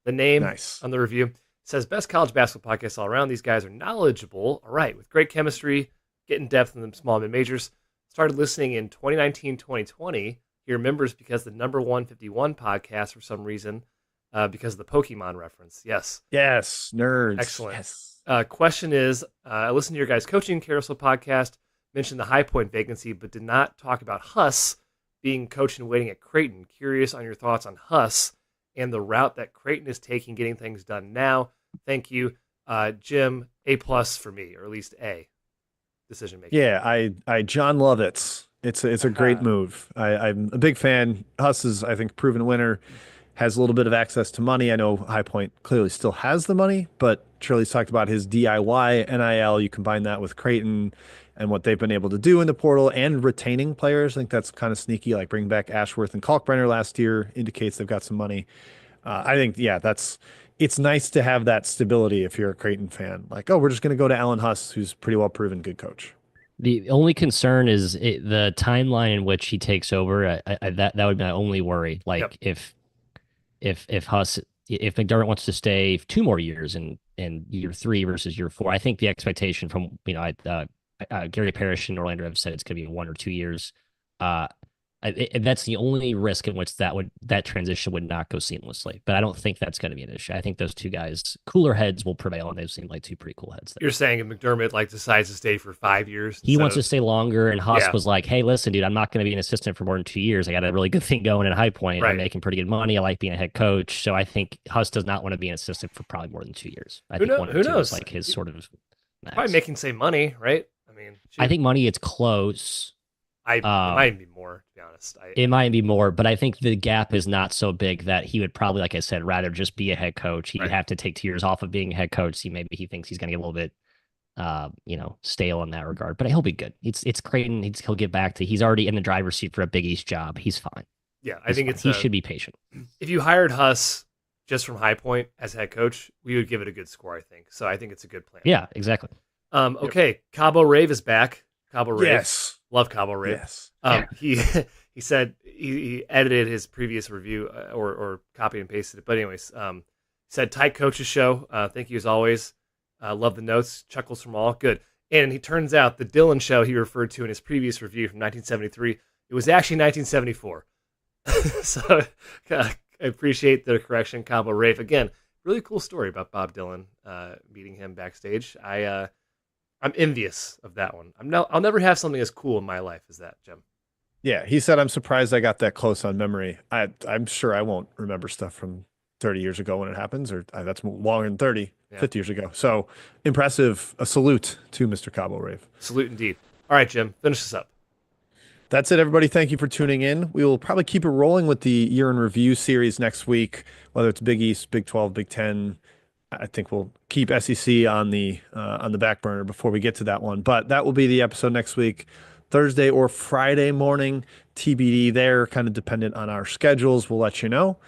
name on the review. It says, best college basketball podcast all around. These guys are knowledgeable. All right, with great chemistry, get in depth in the small mid-majors. Started listening in 2019-2020. He remembers because the number 151 podcast for some reason, because of the Pokemon reference. Yes. Yes, nerds. Excellent. Yes. Question is, I listened to your guys' coaching carousel podcast, mentioned the High Point vacancy, but did not talk about Huss being coach in waiting at Creighton. Curious on your thoughts on Huss and the route that Creighton is taking, getting things done now. Thank you. Jim, A+ for me, or at least A. Decision making. Yeah, I John love it. It's a great move. I'm a big fan. Huss is, I think, proven winner, has a little bit of access to money. I know High Point clearly still has the money, but Shirley's talked about his DIY NIL. You combine that with Creighton and what they've been able to do in the portal and retaining players. I think that's kind of sneaky, like bringing back Ashworth and Kalkbrenner last year indicates they've got some money. I think, it's nice to have that stability if you're a Creighton fan. Like, oh, we're just going to go to Alan Huss, who's pretty well proven good coach. The only concern is the timeline in which he takes over. That would be my only worry. Yep. Like if McDermott wants to stay 2 more years in year 3 versus year 4, I think the expectation from Gary Parrish and Orlando have said it's going to be 1 or 2 years. Uh, that's the only risk in which that transition would not go seamlessly. But I don't think that's going to be an issue. I think those two guys, cooler heads, will prevail, and they seem like two pretty cool heads there. You're saying if McDermott decides to stay for 5 years, he wants to stay longer, and Huss was like, "Hey, listen, dude, I'm not going to be an assistant for more than 2 years. I got a really good thing going in High Point. Right. I'm making pretty good money. I like being a head coach, so I think Huss does not want to be an assistant for probably more than 2 years. I think 1 or 2 is like his sort of max. Probably making same money, right? I mean, I think money it's close. It might be more, to be honest. It might be more, but I think the gap is not so big that he would probably, like I said, rather just be a head coach. He'd have to take 2 years off of being a head coach. Maybe he thinks he's going to get a little bit, stale in that regard. But he'll be good. It's Creighton. He'll get back to. He's already in the driver's seat for a Big East job. He's fine. Yeah, I think he should be patient. If you hired Huss just from High Point as head coach, we would give it a good score, I think. So I think it's a good plan. Yeah, exactly. Okay, Cabo Rave is back. Cabo Rave. Yes. Love Cabo Rave. Yes. He said he edited his previous review or copied and pasted it. But anyways, said tight coaches show. Thank you as always. Love the notes. Chuckles from all. Good. And he turns out the Dylan show he referred to in his previous review from 1973, it was actually 1974. So I appreciate the correction, Cabo Rave. Again, really cool story about Bob Dylan, meeting him backstage. I'm envious of that one. I'll never have something as cool in my life as that, Jim. Yeah, he said, I'm surprised I got that close on memory. I'm sure I won't remember stuff from 30 years ago when it happens, or that's longer than 30, 50 years ago. So impressive. A salute to Mr. Cabo Rave. Salute indeed. All right, Jim, finish this up. That's it, everybody. Thank you for tuning in. We will probably keep it rolling with the year in review series next week, whether it's Big East, Big 12, Big 10. I think we'll keep SEC on the back burner before we get to that one. But that will be the episode next week, Thursday or Friday morning, TBD there, kind of dependent on our schedules. We'll let you know.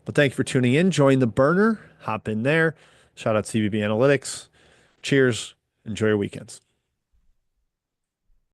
But thank you for tuning in. Join the burner. Hop in there. Shout out CBB Analytics. Cheers. Enjoy your weekends.